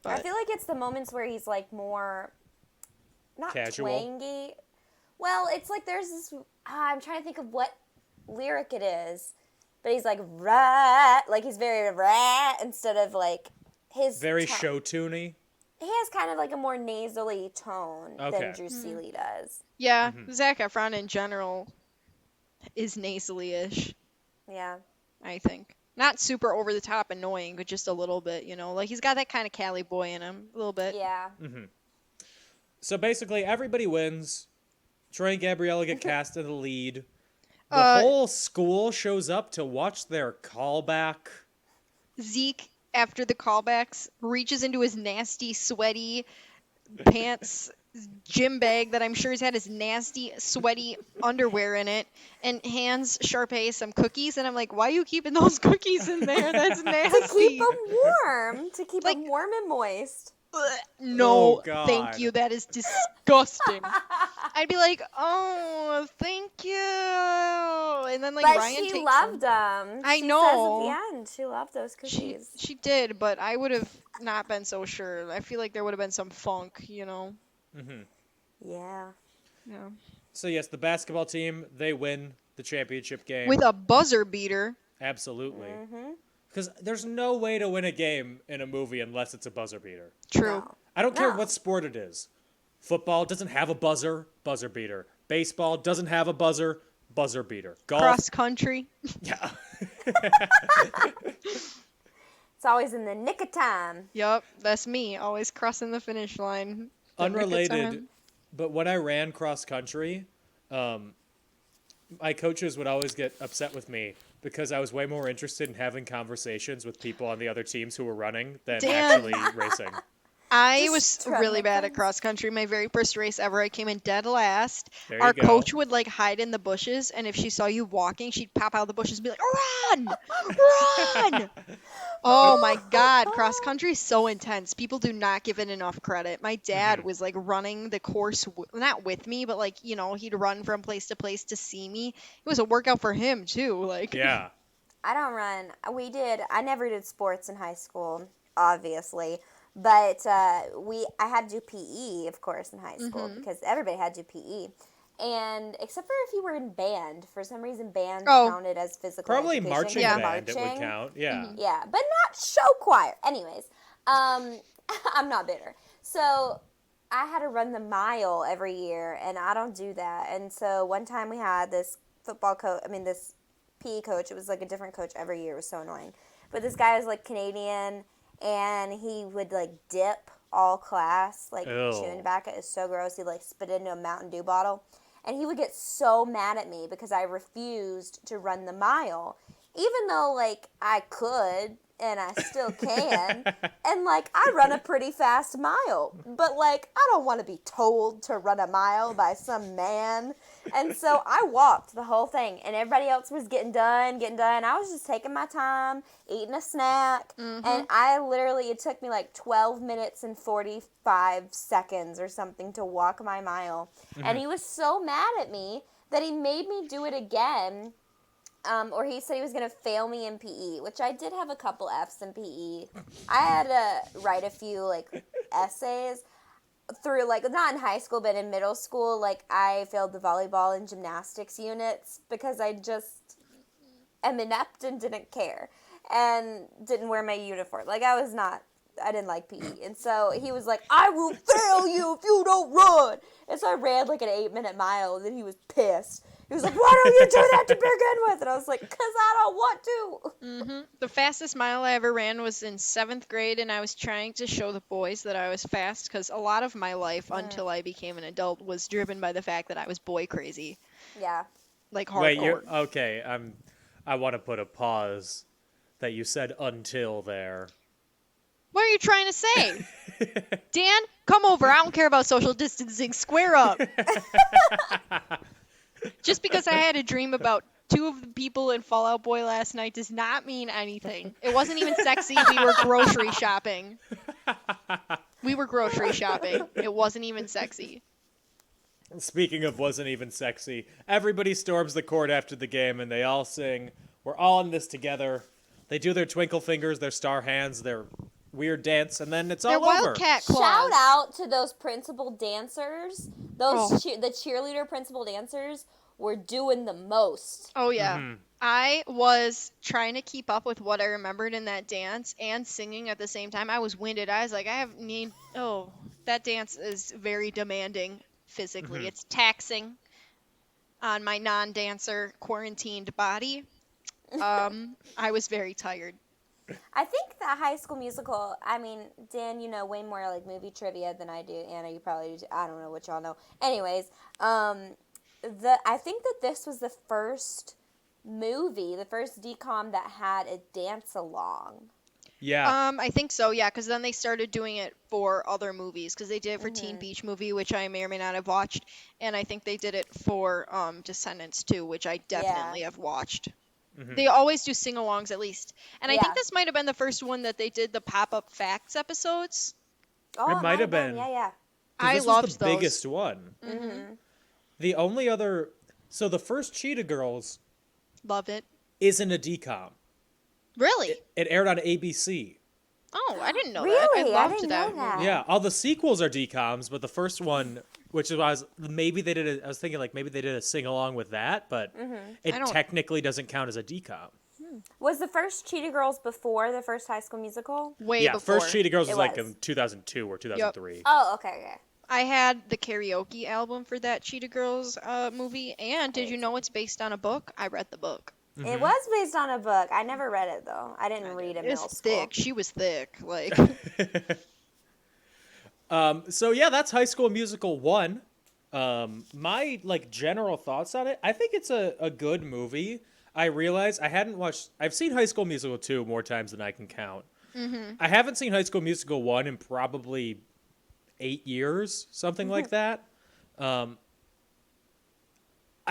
Speaker 7: But
Speaker 8: feel like it's the moments where he's like more, not
Speaker 6: Casual.
Speaker 8: twangy. Well, it's like there's this. I'm trying to think of what lyric it is, but he's like rat, like he's very rat instead of like his
Speaker 6: Very
Speaker 8: tone.
Speaker 6: show tuney.
Speaker 8: He has kind of like a more nasally tone
Speaker 6: Okay.
Speaker 8: than Drew Seeley does.
Speaker 7: yeah, Zac Efron in general is nasally-ish,
Speaker 8: Yeah.
Speaker 7: I think. Not super over the top annoying, but just a little bit, Like he's got that kind of Cali boy in him, a little bit.
Speaker 8: Yeah.
Speaker 6: So basically, everybody wins. Troy and Gabriella get cast in the lead. The
Speaker 7: Uh,
Speaker 6: whole school shows up to watch their callback.
Speaker 7: Zeke, after the callbacks, reaches into his nasty, sweaty pants gym bag that I'm sure has had his nasty, sweaty underwear in it, and hands Sharpay some cookies. And I'm like, why are you keeping those cookies in there? That's nasty.
Speaker 8: To keep them warm. To keep
Speaker 7: Like-
Speaker 8: them warm and moist.
Speaker 7: Ugh, no,
Speaker 6: Oh, God.
Speaker 7: thank you. That is disgusting. I'd be like, oh, thank you. And then like
Speaker 8: But
Speaker 7: Ryan
Speaker 8: she
Speaker 7: takes
Speaker 8: loved
Speaker 7: them.
Speaker 8: them.
Speaker 7: I
Speaker 8: She
Speaker 7: know.
Speaker 8: says at the end she loved those
Speaker 7: She
Speaker 8: cookies.
Speaker 7: she did, but I would have not been so sure. I feel like there would have been some funk,
Speaker 8: Yeah.
Speaker 7: Yeah.
Speaker 6: So yes, the basketball team, they win the championship game.
Speaker 7: With a buzzer beater.
Speaker 6: Absolutely. Because there's no way to win a game in a movie unless it's a buzzer beater.
Speaker 7: True.
Speaker 8: No.
Speaker 6: I don't care
Speaker 8: No.
Speaker 6: what sport it is. Football doesn't have a buzzer beater. Baseball doesn't have a buzzer. Buzzer beater. Golf.
Speaker 7: Cross country.
Speaker 6: Yeah.
Speaker 8: It's always in the nick of time.
Speaker 7: Yup, that's me. Always crossing the finish line. The nick of
Speaker 6: Unrelated,
Speaker 7: time.
Speaker 6: but when I ran cross country, my coaches would always get upset with me because I was way more interested in having conversations with people on the other teams who were running than
Speaker 7: Damn.
Speaker 6: actually racing.
Speaker 7: I
Speaker 8: Just
Speaker 7: was
Speaker 8: trying to
Speaker 7: really
Speaker 8: make
Speaker 7: bad at
Speaker 8: friends.
Speaker 7: cross country. My very first race ever, I came in dead last.
Speaker 6: There you
Speaker 7: Our
Speaker 6: go.
Speaker 7: coach would like hide in the bushes, and if she saw you walking, she'd pop out of the bushes and be like, "Run! Run!" Oh my God, cross country is so intense. People do not give it enough credit. My dad was like running the course, not with me, but like, you know, he'd run from place to place to see me. It was a workout for him too. Like,
Speaker 6: Yeah.
Speaker 8: I don't run. I never did sports in high school, obviously. But I had to do PE, of course, in high school because everybody had to do PE. And except for if you were in band, for some reason band counted as physical
Speaker 6: Probably
Speaker 8: education.
Speaker 6: marching
Speaker 7: Yeah.
Speaker 6: band it would count. Yeah.
Speaker 8: Yeah, but not show choir. Anyways, I'm not bitter. So I had to run the mile every year, and I don't do that. And so one time we had this this PE coach. It was like a different coach every year. It was so annoying. But this guy was like Canadian, and he would like dip all class, like
Speaker 6: Ew.
Speaker 8: chewing tobacco. It was so gross. He'd like spit it into a Mountain Dew bottle. And he would get so mad at me because I refused to run the mile, even though like I could and I still can. And like I run a pretty fast mile, but like I don't want to be told to run a mile by some man. And so I walked the whole thing, and everybody else was getting done. I was just taking my time, eating a snack, and it took me like 12 minutes and 45 seconds or something to walk my mile. And he was so mad at me that he made me do it again. Or he said he was going to fail me in PE, which I did have a couple Fs in PE. I had to write a few like essays through like, not in high school, but in middle school. Like I failed the volleyball and gymnastics units because I just am inept and didn't care and didn't wear my uniform. Like I didn't like PE. And so he was like, I will fail you if you don't run. And so I ran like an 8-minute mile, and then he was pissed. He was like, why don't you do that to begin with? And I was like, because I don't want to.
Speaker 7: the fastest mile I ever ran was in 7th grade, and I was trying to show the boys that I was fast because a lot of my life until I became an adult was driven by the fact that I was boy crazy.
Speaker 8: Yeah.
Speaker 7: Like hardcore.
Speaker 6: Wait, you're okay. I want to put a pause that you said until there.
Speaker 7: What are you trying to say? Dan, come over. I don't care about social distancing. Square up. Just because I had a dream about 2 of the people in Fall Out Boy last night does not mean anything. It wasn't even sexy. We were grocery shopping. It wasn't even sexy.
Speaker 6: Speaking of wasn't even sexy, everybody storms the court after the game, and they all sing, "We're all in this together." They do their twinkle fingers, their star hands, their weird dance, and then it's all
Speaker 7: They're
Speaker 6: over.
Speaker 7: wildcat claws.
Speaker 8: Shout out to those principal dancers. Those
Speaker 7: Oh.
Speaker 8: the cheerleader principal dancers were doing the most.
Speaker 7: Oh, yeah. I was trying to keep up with what I remembered in that dance and singing at the same time. I was winded. I was like, that dance is very demanding physically. It's taxing on my non-dancer quarantined body. I was very tired.
Speaker 8: I think the High School Musical, I mean, Dan, you know way more like movie trivia than I do. Anna, you probably do. I don't know what y'all know. Anyways, I think that this was the first movie, the first DCOM that had a dance along.
Speaker 6: Yeah.
Speaker 7: I think so, yeah, because then they started doing it for other movies, because they did it for Teen Beach Movie, which I may or may not have watched, and I think they did it for Descendants too, which I definitely have watched. They always do sing-alongs at least. And I think this might have been the first one that they did the pop-up facts episodes.
Speaker 8: Oh,
Speaker 6: It might have been.
Speaker 8: Yeah.
Speaker 7: I
Speaker 6: This
Speaker 7: loved
Speaker 6: was the
Speaker 7: those.
Speaker 6: biggest one. The only other... So the first Cheetah Girls
Speaker 7: Love it.
Speaker 6: isn't a DCOM.
Speaker 7: Really?
Speaker 6: It aired on ABC.
Speaker 7: Oh, I didn't know that.
Speaker 8: Really?
Speaker 7: I
Speaker 8: I
Speaker 7: loved
Speaker 8: didn't
Speaker 7: that.
Speaker 8: know that.
Speaker 6: Yeah, all the sequels are DCOMs, but the first one, which is why I was thinking like maybe they did a sing-along with that, but it
Speaker 7: I don't-
Speaker 6: technically doesn't count as a DCOM.
Speaker 8: Was the first Cheetah Girls before the first High School Musical?
Speaker 7: Way
Speaker 6: Yeah,
Speaker 7: before.
Speaker 6: first Cheetah Girls was
Speaker 8: It
Speaker 6: like
Speaker 8: was.
Speaker 6: in 2002 or 2003.
Speaker 8: Oh, okay.
Speaker 7: I had the karaoke album for that Cheetah Girls movie, and did you know it's based on a book? I read the book.
Speaker 8: It was based on a book. I never read it though. I didn't read in middle
Speaker 7: It's
Speaker 8: school.
Speaker 7: thick. She was thick. Like,
Speaker 6: So yeah, that's High School Musical 1. My like general thoughts on it, I think it's a good movie. I realize I've seen High School Musical 2 more times than I can count. I haven't seen High School Musical 1 in probably 8 years, something like that. I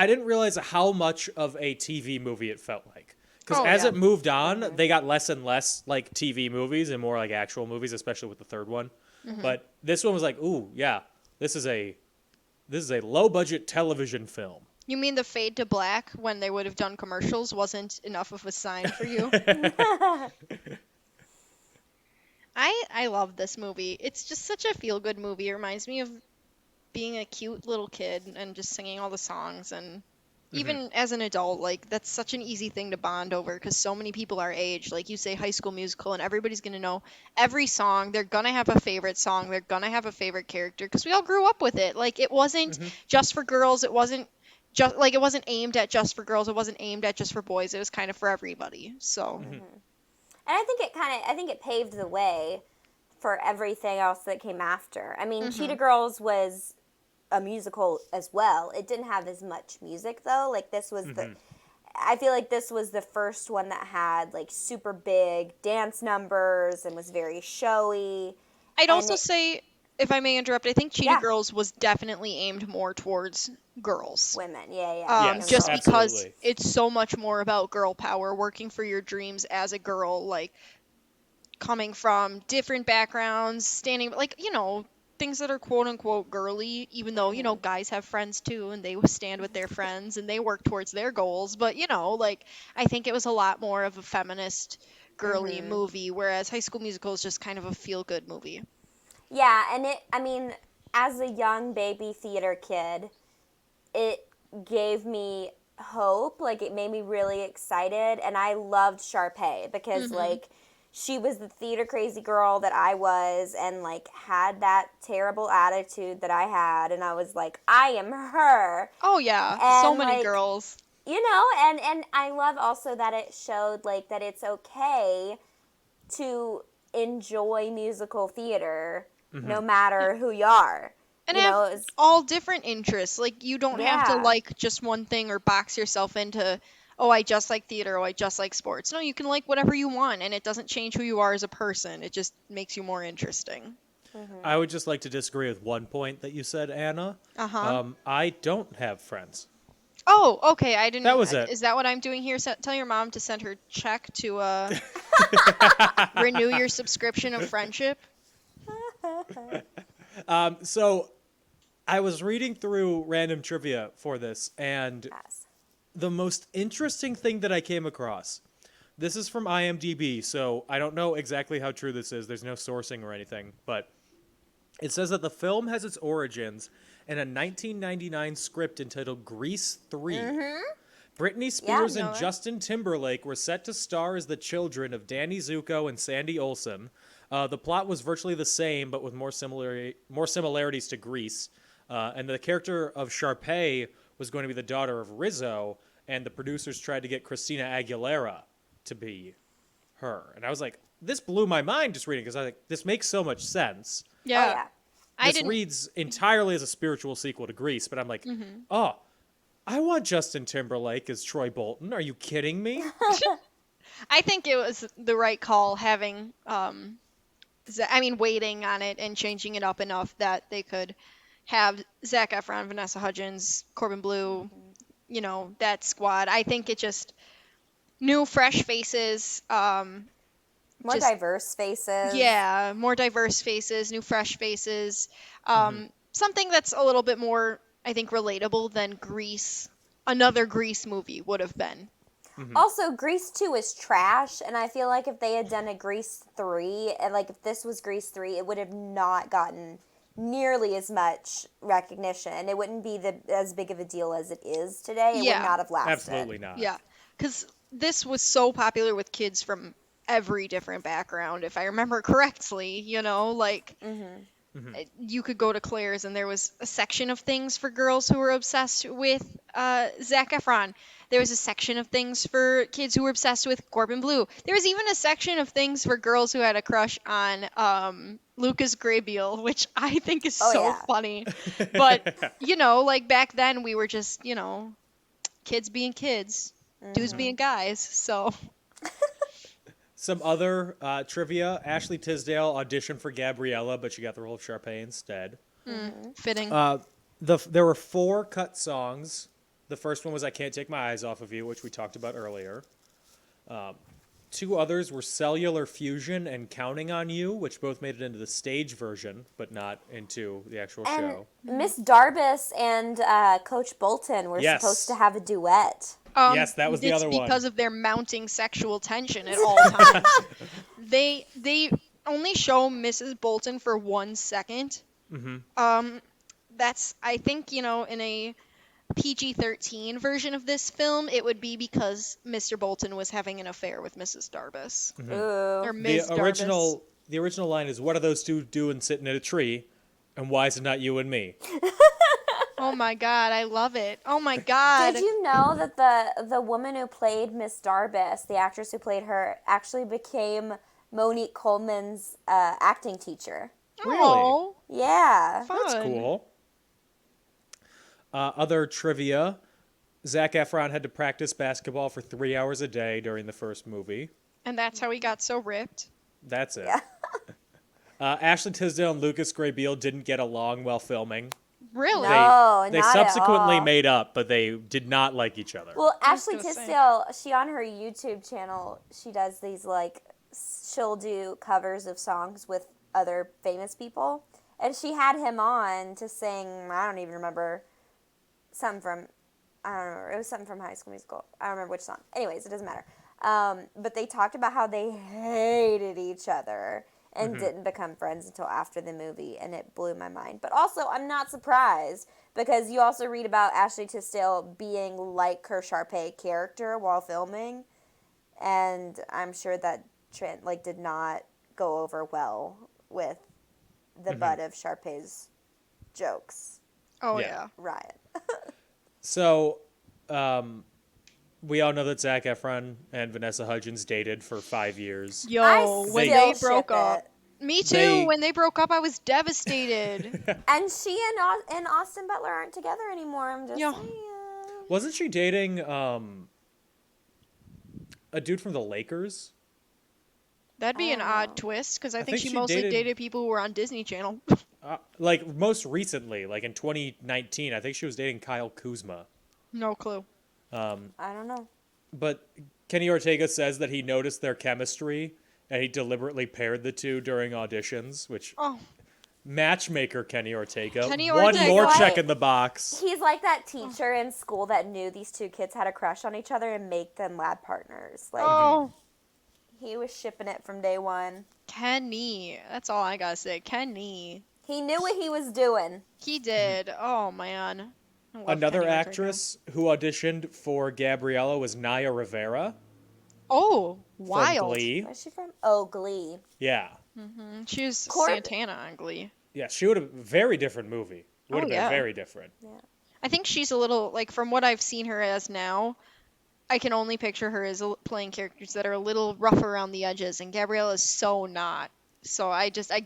Speaker 6: didn't realize how much of a TV movie it felt like. Because as it moved on, they got less and less like TV movies and more like actual movies, especially with the third one. But this one was like, ooh, yeah, this is a low budget television film.
Speaker 7: you mean the fade to black when they would have done commercials wasn't enough of a sign for you? I love this movie. It's just such a feel good movie. It reminds me of being a cute little kid and just singing all the songs, and even as an adult, like that's such an easy thing to bond over because so many people our age, like you say High School Musical, and everybody's gonna know every song. They're gonna have a favorite song. They're gonna have a favorite character because we all grew up with it. Like it wasn't just for girls. It wasn't just like it wasn't aimed at just for girls. It wasn't aimed at just for boys. It was kind of for everybody. So.
Speaker 8: And I think it paved the way for everything else that came after. I mean, Cheetah Girls was a musical as well. It didn't have as much music though. Like this was I feel like this was the first one that had like super big dance numbers and was very showy.
Speaker 7: I'd also say, if I may interrupt, I think Cheetah Girls was definitely aimed more towards girls.
Speaker 8: Women, yeah.
Speaker 6: Yes,
Speaker 7: just because
Speaker 6: absolutely.
Speaker 7: it's so much more about girl power, working for your dreams as a girl, like coming from different backgrounds, standing, like, you know, things that are quote unquote girly, even though, you know, guys have friends too and they stand with their friends and they work towards their goals. But, you know, like, I think it was a lot more of a feminist, girly movie, whereas High School Musical is just kind of a feel good movie.
Speaker 8: Yeah, and I mean, as a young baby theater kid, it gave me hope. Like, it made me really excited, and I loved Sharpay because, like, she was the theater crazy girl that I was and, like, had that terrible attitude that I had, and I was like, I am her.
Speaker 7: Oh, yeah.
Speaker 8: And,
Speaker 7: so many
Speaker 8: like,
Speaker 7: girls.
Speaker 8: You know, and I love also that it showed, like, that it's okay to enjoy musical theater no matter who you are.
Speaker 7: And
Speaker 8: you know,
Speaker 7: have all different interests. Like, you don't have to like just one thing or box yourself into, oh, I just like theater, oh, I just like sports. No, you can like whatever you want, and it doesn't change who you are as a person. It just makes you more interesting.
Speaker 6: I would just like to disagree with one point that you said, Anna. I don't have friends.
Speaker 7: Oh, okay. I didn't.
Speaker 6: That was it.
Speaker 7: Is that what I'm doing here? Tell your mom to send her check to renew your subscription of friendship.
Speaker 6: So I was reading through random trivia for this, and the most interesting thing that I came across, this is from IMDb, so I don't know exactly how true this is. There's no sourcing or anything, but it says that the film has its origins in a 1999 script entitled Grease 3. Britney Spears and Justin Timberlake were set to star as the children of Danny Zuko and Sandy Olsen. The plot was virtually the same, but with more similarities to Grease. And the character of Sharpay was going to be the daughter of Rizzo, and the producers tried to get Christina Aguilera to be her. And I was like, this blew my mind just reading, because I was like, this makes so much sense.
Speaker 7: Yeah.
Speaker 6: This reads entirely as a spiritual sequel to Grease, but I'm like, oh, I want Justin Timberlake as Troy Bolton. Are you kidding me?
Speaker 7: I think it was the right call having, waiting on it and changing it up enough that they could have Zac Efron, Vanessa Hudgens, Corbin Bleu, you know, that squad. I think it just new, fresh faces.
Speaker 8: More diverse faces.
Speaker 7: Yeah, more diverse faces, new, fresh faces. Something that's a little bit more, I think, relatable than Grease, another Grease movie would have been.
Speaker 8: Also, Grease 2 is trash, and I feel like if they had done a Grease 3, and like if this was Grease 3, it would have not gotten nearly as much recognition. It wouldn't be as big of a deal as it is today. It would not have lasted.
Speaker 6: Absolutely not.
Speaker 7: Yeah, because this was so popular with kids from every different background, if I remember correctly, you know, like You could go to Claire's and there was a section of things for girls who were obsessed with Zac Efron. There was a section of things for kids who were obsessed with Corbin Blue. There was even a section of things for girls who had a crush on Lucas Grabeel, which I think is funny. But, like back then we were just, kids being kids, dudes being guys, so...
Speaker 6: Some other trivia. Ashley Tisdale auditioned for Gabriella, but she got the role of Sharpay instead.
Speaker 7: Fitting.
Speaker 6: There were 4 cut songs. The first one was I Can't Take My Eyes Off of You, which we talked about earlier. 2 others were Cellular Fusion and Counting on You, which both made it into the stage version, but not into the actual show.
Speaker 8: Miss Darbus and Coach Bolton were supposed to have a duet.
Speaker 6: Yes, that was the other one.
Speaker 7: It's because of their mounting sexual tension at all times. They only show Mrs. Bolton for 1 second. That's, I think, in a PG-13 version of this film, it would be because Mr. Bolton was having an affair with Mrs. Darbus. Or Ms. Darbus.
Speaker 6: The original line is, "What are those 2 doing sitting in a tree? And why is it not you and me?"
Speaker 7: Oh my god, I love it. Oh my god.
Speaker 8: Did you know that the woman who played Miss Darbus, the actress who played her, actually became Monique Coleman's acting teacher?
Speaker 6: Really?
Speaker 7: Oh,
Speaker 8: Yeah.
Speaker 7: fun.
Speaker 6: That's cool. Other trivia. Zac Efron had to practice basketball for 3 hours a day during the first movie.
Speaker 7: And that's how he got so ripped.
Speaker 6: That's it.
Speaker 8: Yeah.
Speaker 6: Ashley Tisdale and Lucas Grabeel didn't get along while filming.
Speaker 7: Really?
Speaker 8: No,
Speaker 6: They
Speaker 8: not
Speaker 6: subsequently
Speaker 8: at all.
Speaker 6: made up, but they did not like each other.
Speaker 8: Well, Ashley
Speaker 7: gonna say.
Speaker 8: Tisdale, she on her YouTube channel, she does these she'll do covers of songs with other famous people, and she had him on to sing. I don't even remember. Something from, I don't remember. It was something from High School Musical. I don't remember which song. Anyways, it doesn't matter. But they talked about how they hated each other and didn't become friends until after the movie, and it blew my mind. But also, I'm not surprised, because you also read about Ashley Tisdale being like her Sharpay character while filming, and I'm sure that did not go over well with the butt of Sharpay's jokes.
Speaker 7: Oh,
Speaker 6: Yeah.
Speaker 7: yeah.
Speaker 8: Ryan.
Speaker 6: So, we all know that Zac Efron and Vanessa Hudgens dated for 5 years.
Speaker 7: Yo,
Speaker 8: I
Speaker 7: when
Speaker 8: still
Speaker 7: they broke
Speaker 8: ship
Speaker 7: up.
Speaker 8: it.
Speaker 7: Me too.
Speaker 6: They-
Speaker 7: When they broke up, I was devastated.
Speaker 8: And she and Austin Butler aren't together anymore. I'm just
Speaker 7: Yeah.
Speaker 8: saying.
Speaker 6: Wasn't she dating a dude from the Lakers?
Speaker 7: That'd be an odd twist, because I think
Speaker 6: think
Speaker 7: she
Speaker 6: she
Speaker 7: mostly
Speaker 6: dated-
Speaker 7: dated people who were on Disney Channel.
Speaker 6: Most recently, in 2019, I think she was dating Kyle Kuzma.
Speaker 7: No clue.
Speaker 8: I don't know.
Speaker 6: But Kenny Ortega says that he noticed their chemistry and he deliberately paired the 2 during auditions, which
Speaker 7: Oh,
Speaker 6: matchmaker Kenny Ortega.
Speaker 7: Kenny
Speaker 6: One
Speaker 7: Ortega.
Speaker 6: more
Speaker 8: Right.
Speaker 6: check in the box.
Speaker 8: He's like that teacher in school that knew these 2 kids had a crush on each other and make them lab partners.
Speaker 7: oh,
Speaker 8: He was shipping it from day one.
Speaker 7: Kenny. That's all I gotta say. Kenny.
Speaker 8: He knew what he was doing.
Speaker 7: He did. Oh, man. I love
Speaker 6: Another
Speaker 7: Kenny Ortega.
Speaker 6: actress who auditioned for Gabriella was Naya Rivera
Speaker 7: Oh,
Speaker 6: from
Speaker 7: wild.
Speaker 6: Glee.
Speaker 8: Where's she from? Oh, Glee.
Speaker 6: Yeah.
Speaker 7: She was
Speaker 8: Corb-
Speaker 7: Santana on Glee.
Speaker 6: Yeah, she would have very different movie. Would have been
Speaker 7: yeah.
Speaker 6: very different.
Speaker 7: I think she's a little, from what I've seen her as now, I can only picture her as playing characters that are a little rough around the edges, and Gabrielle is so not. So I guess I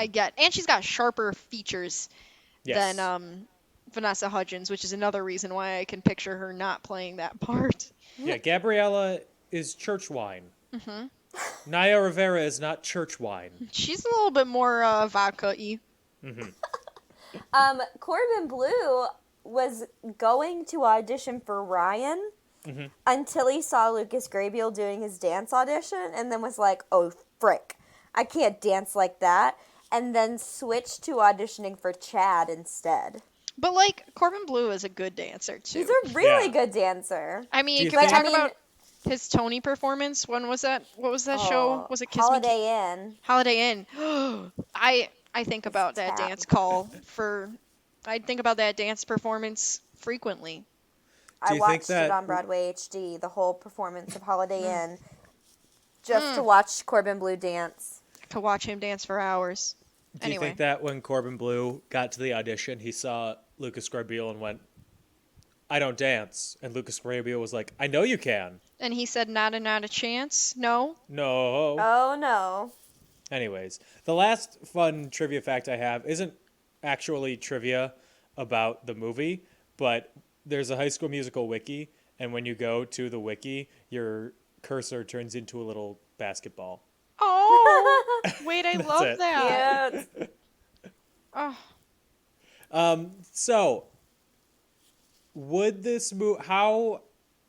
Speaker 7: get, and she's got sharper features
Speaker 6: Yes.
Speaker 7: than Vanessa Hudgens, which is another reason why I can picture her not playing that part.
Speaker 6: Yeah, Gabriella is church wine. Naya Rivera is not church wine.
Speaker 7: She's a little bit more vodka-y.
Speaker 8: Corbin Blue was going to audition for Ryan until he saw Lucas Grabeel doing his dance audition, and then was like, oh, frick, I can't dance like that, and then switched to auditioning for Chad instead.
Speaker 7: But, Corbin Blue is a good dancer, too.
Speaker 8: He's a really
Speaker 6: Yeah.
Speaker 8: good dancer.
Speaker 7: I
Speaker 6: Do
Speaker 7: mean,
Speaker 6: you
Speaker 7: can we
Speaker 6: think-
Speaker 7: talk
Speaker 8: I mean-
Speaker 7: about his Tony performance? When was that? What was that show? Was it Kiss Me?
Speaker 8: Holiday Inn.
Speaker 7: Holiday Inn. I think about that
Speaker 8: tap.
Speaker 7: dance call I think about that dance performance frequently.
Speaker 8: I
Speaker 6: you think
Speaker 8: watched
Speaker 6: that-
Speaker 8: it on Broadway HD, the whole performance of Holiday Inn, just to watch Corbin Blue dance.
Speaker 7: I could watch him dance for hours.
Speaker 6: Do you think that when Corbin Bleu got to the audition, he saw Lucas Grabeel and went, "I don't dance," and Lucas Grabeel was like, "I know you can."
Speaker 7: And he said, not a chance? No?
Speaker 6: No.
Speaker 8: Oh no.
Speaker 6: Anyways, the last fun trivia fact I have isn't actually trivia about the movie, but there's a High School Musical wiki, and when you go to the wiki, your cursor turns into a little basketball.
Speaker 7: Oh! Wait, I love
Speaker 6: it.
Speaker 7: that.
Speaker 8: Cute.
Speaker 7: Oh.
Speaker 6: So, would this how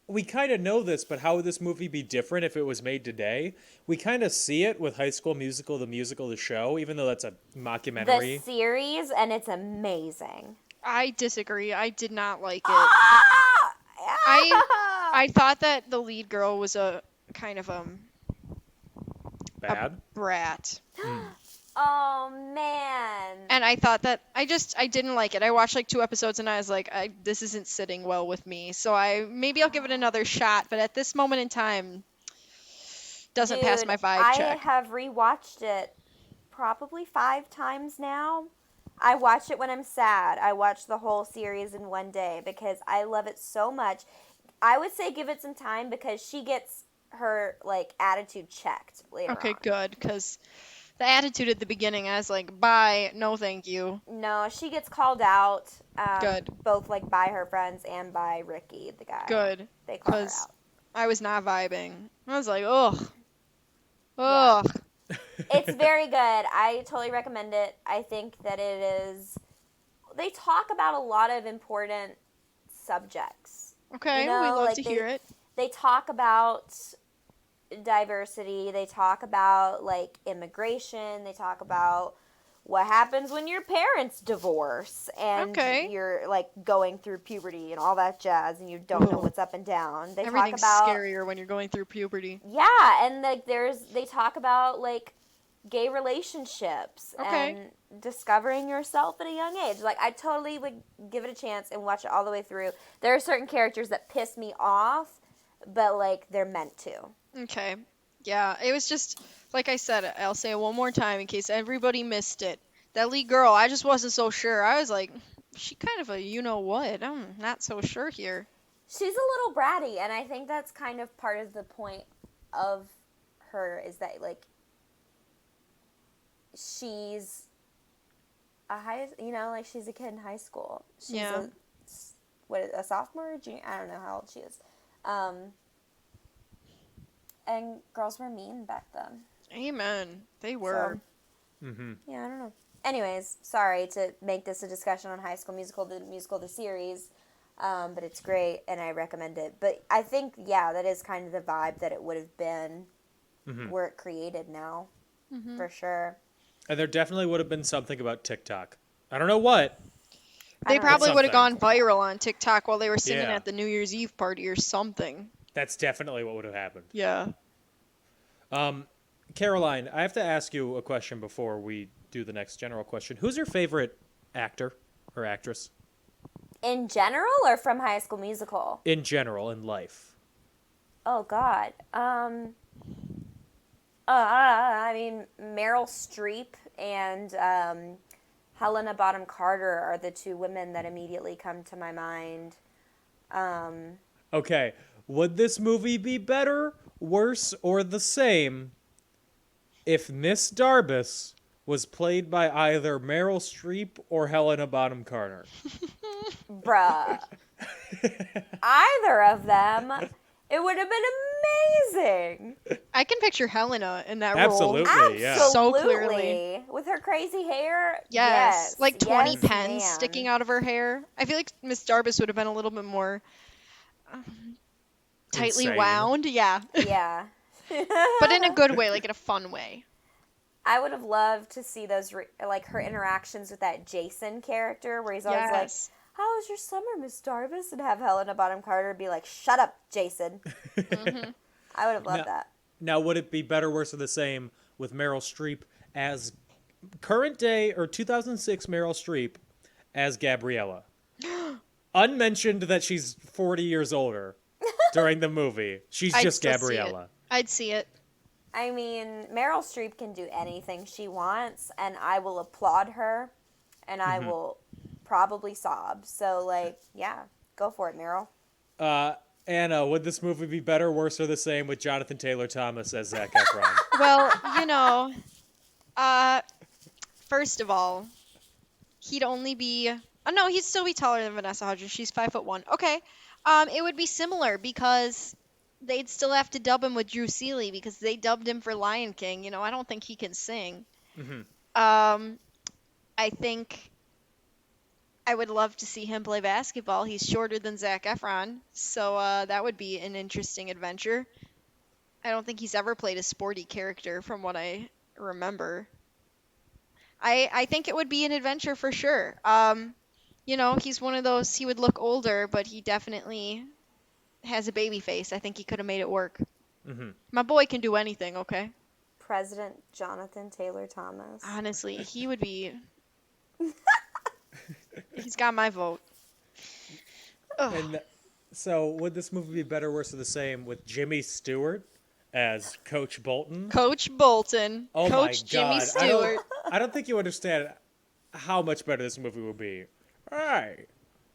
Speaker 6: we kind of know this, but how would this movie be different if it was made today? We kind of see it with High School Musical, the show, even though that's a mockumentary.
Speaker 8: The series, and it's amazing.
Speaker 7: I disagree. I did not like it.
Speaker 8: Ah!
Speaker 7: I thought that the lead girl was a kind of
Speaker 6: Bad.
Speaker 7: brat.
Speaker 8: Oh man.
Speaker 7: And I thought that I didn't like it. I watched like 2 episodes and I was like, this isn't sitting well with me. So maybe I'll give it another shot. But at this moment in time, doesn't pass my vibe check.
Speaker 8: I have rewatched it probably 5 times now. I watch it when I'm sad. I watch the whole series in one day because I love it so much. I would say give it some time because she gets her like attitude checked later on.
Speaker 7: Okay, good, because the attitude at the beginning, I was like, bye, no thank you.
Speaker 8: No, she gets called out.
Speaker 7: Good.
Speaker 8: Both like by her friends and by Ricky, the guy.
Speaker 7: Good.
Speaker 8: They call her
Speaker 7: Because
Speaker 8: out.
Speaker 7: I was not vibing. I was like, ugh. Ugh.
Speaker 8: It's very good. I totally recommend it. I think that it is. They talk about a lot of important subjects.
Speaker 7: Okay,
Speaker 8: You know,
Speaker 7: we love
Speaker 8: like
Speaker 7: to hear it.
Speaker 8: They talk about diversity. They talk about like immigration. They talk about what happens when your parents divorce and
Speaker 7: Okay.
Speaker 8: you're like going through puberty and all that jazz and you don't know what's up and down. They
Speaker 7: Everything's
Speaker 8: talk about
Speaker 7: scarier when you're going through puberty.
Speaker 8: yeah, and like they talk about like gay relationships
Speaker 7: Okay.
Speaker 8: and discovering yourself at a young age. Like I totally would give it a chance and watch it all the way through. There are certain characters that piss me off, but like they're meant to.
Speaker 7: Okay. Yeah, it was just, like I said, I'll say it one more time in case everybody missed it. That lead girl, I just wasn't so sure. I was like, she kind of a you-know-what. I'm not so sure here.
Speaker 8: She's a little bratty, and I think that's kind of part of the point of her is that like she's like she's a kid in high school. She's
Speaker 7: Yeah.
Speaker 8: a sophomore or junior? I don't know how old she is. And girls were mean back then.
Speaker 7: Amen. They were.
Speaker 8: Yeah, I don't know. Anyways, sorry to make this a discussion on High School Musical, the series, but it's great and I recommend it. But I think, yeah, that is kind of the vibe that it would have been were it created now, for sure.
Speaker 6: And there definitely would have been something about TikTok. I don't know what.
Speaker 7: They probably would have gone
Speaker 6: something.
Speaker 7: viral on TikTok while they were singing
Speaker 6: Yeah.
Speaker 7: at the New Year's Eve party or something.
Speaker 6: That's definitely what would have happened.
Speaker 7: Yeah.
Speaker 6: Caroline, I have to ask you a question before we do the next general question. Who's your favorite actor or actress?
Speaker 8: In general or from High School Musical?
Speaker 6: In general, in life.
Speaker 8: Oh, God. I mean, Meryl Streep and Helena Bonham Carter are the 2 women that immediately come to my mind.
Speaker 6: Okay, would this movie be better, worse, or the same if Miss Darbus was played by either Meryl Streep or Helena Bonham Carter?
Speaker 8: Bruh. Either of them, it would have been amazing.
Speaker 7: I can picture Helena in that role.
Speaker 6: Absolutely, yeah.
Speaker 7: So
Speaker 8: Absolutely.
Speaker 7: clearly.
Speaker 8: With her crazy hair.
Speaker 7: Yes. Like 20
Speaker 8: Yes,
Speaker 7: pens
Speaker 8: ma'am.
Speaker 7: sticking out of her hair. I feel like Miss Darbus would have been a little bit more tightly
Speaker 6: Insane.
Speaker 7: wound. Yeah.
Speaker 8: Yeah.
Speaker 7: But in a good way, like in a fun way.
Speaker 8: I would have loved to see those, like her interactions with that Jason character where he's always like,
Speaker 7: Yes.
Speaker 8: how was your summer, Miss Darvis? And have Helena Bonham Carter be like, shut up, Jason. I would have loved that.
Speaker 6: Now, would it be better, worse, or the same with Meryl Streep as current day or 2006 Meryl Streep as Gabriella? Unmentioned that she's 40 years older during the movie. She's
Speaker 7: I'd
Speaker 6: just
Speaker 7: still see it.
Speaker 6: Gabriella.
Speaker 7: I'd see it.
Speaker 8: I mean, Meryl Streep can do anything she wants, and I will applaud her, and I will probably sob. So, like, yeah, go for it, Meryl.
Speaker 6: Anna, would this movie be better, worse, or the same with Jonathan Taylor Thomas as Zac Efron?
Speaker 7: Well, first of all, he'd only be. Oh no, he'd still be taller than Vanessa Hudgens. She's 5'1". Okay. It would be similar because they'd still have to dub him with Drew Seeley because they dubbed him for Lion King. I don't think he can sing. I think I would love to see him play basketball. He's shorter than Zac Efron, so that would be an interesting adventure. I don't think he's ever played a sporty character from what I remember. I think it would be an adventure for sure. He's one of those, he would look older, but he definitely has a baby face. I think he could have made it work. My boy can do anything, okay?
Speaker 8: President Jonathan Taylor Thomas.
Speaker 7: Honestly, he would be... He's got my vote.
Speaker 6: And so, would this movie be better, worse, or the same with Jimmy Stewart as Coach Bolton?
Speaker 7: Coach Bolton.
Speaker 6: Oh
Speaker 7: Coach
Speaker 6: my
Speaker 7: Jimmy
Speaker 6: God.
Speaker 7: Stewart.
Speaker 6: I don't think you understand how much better this movie would be. Hey,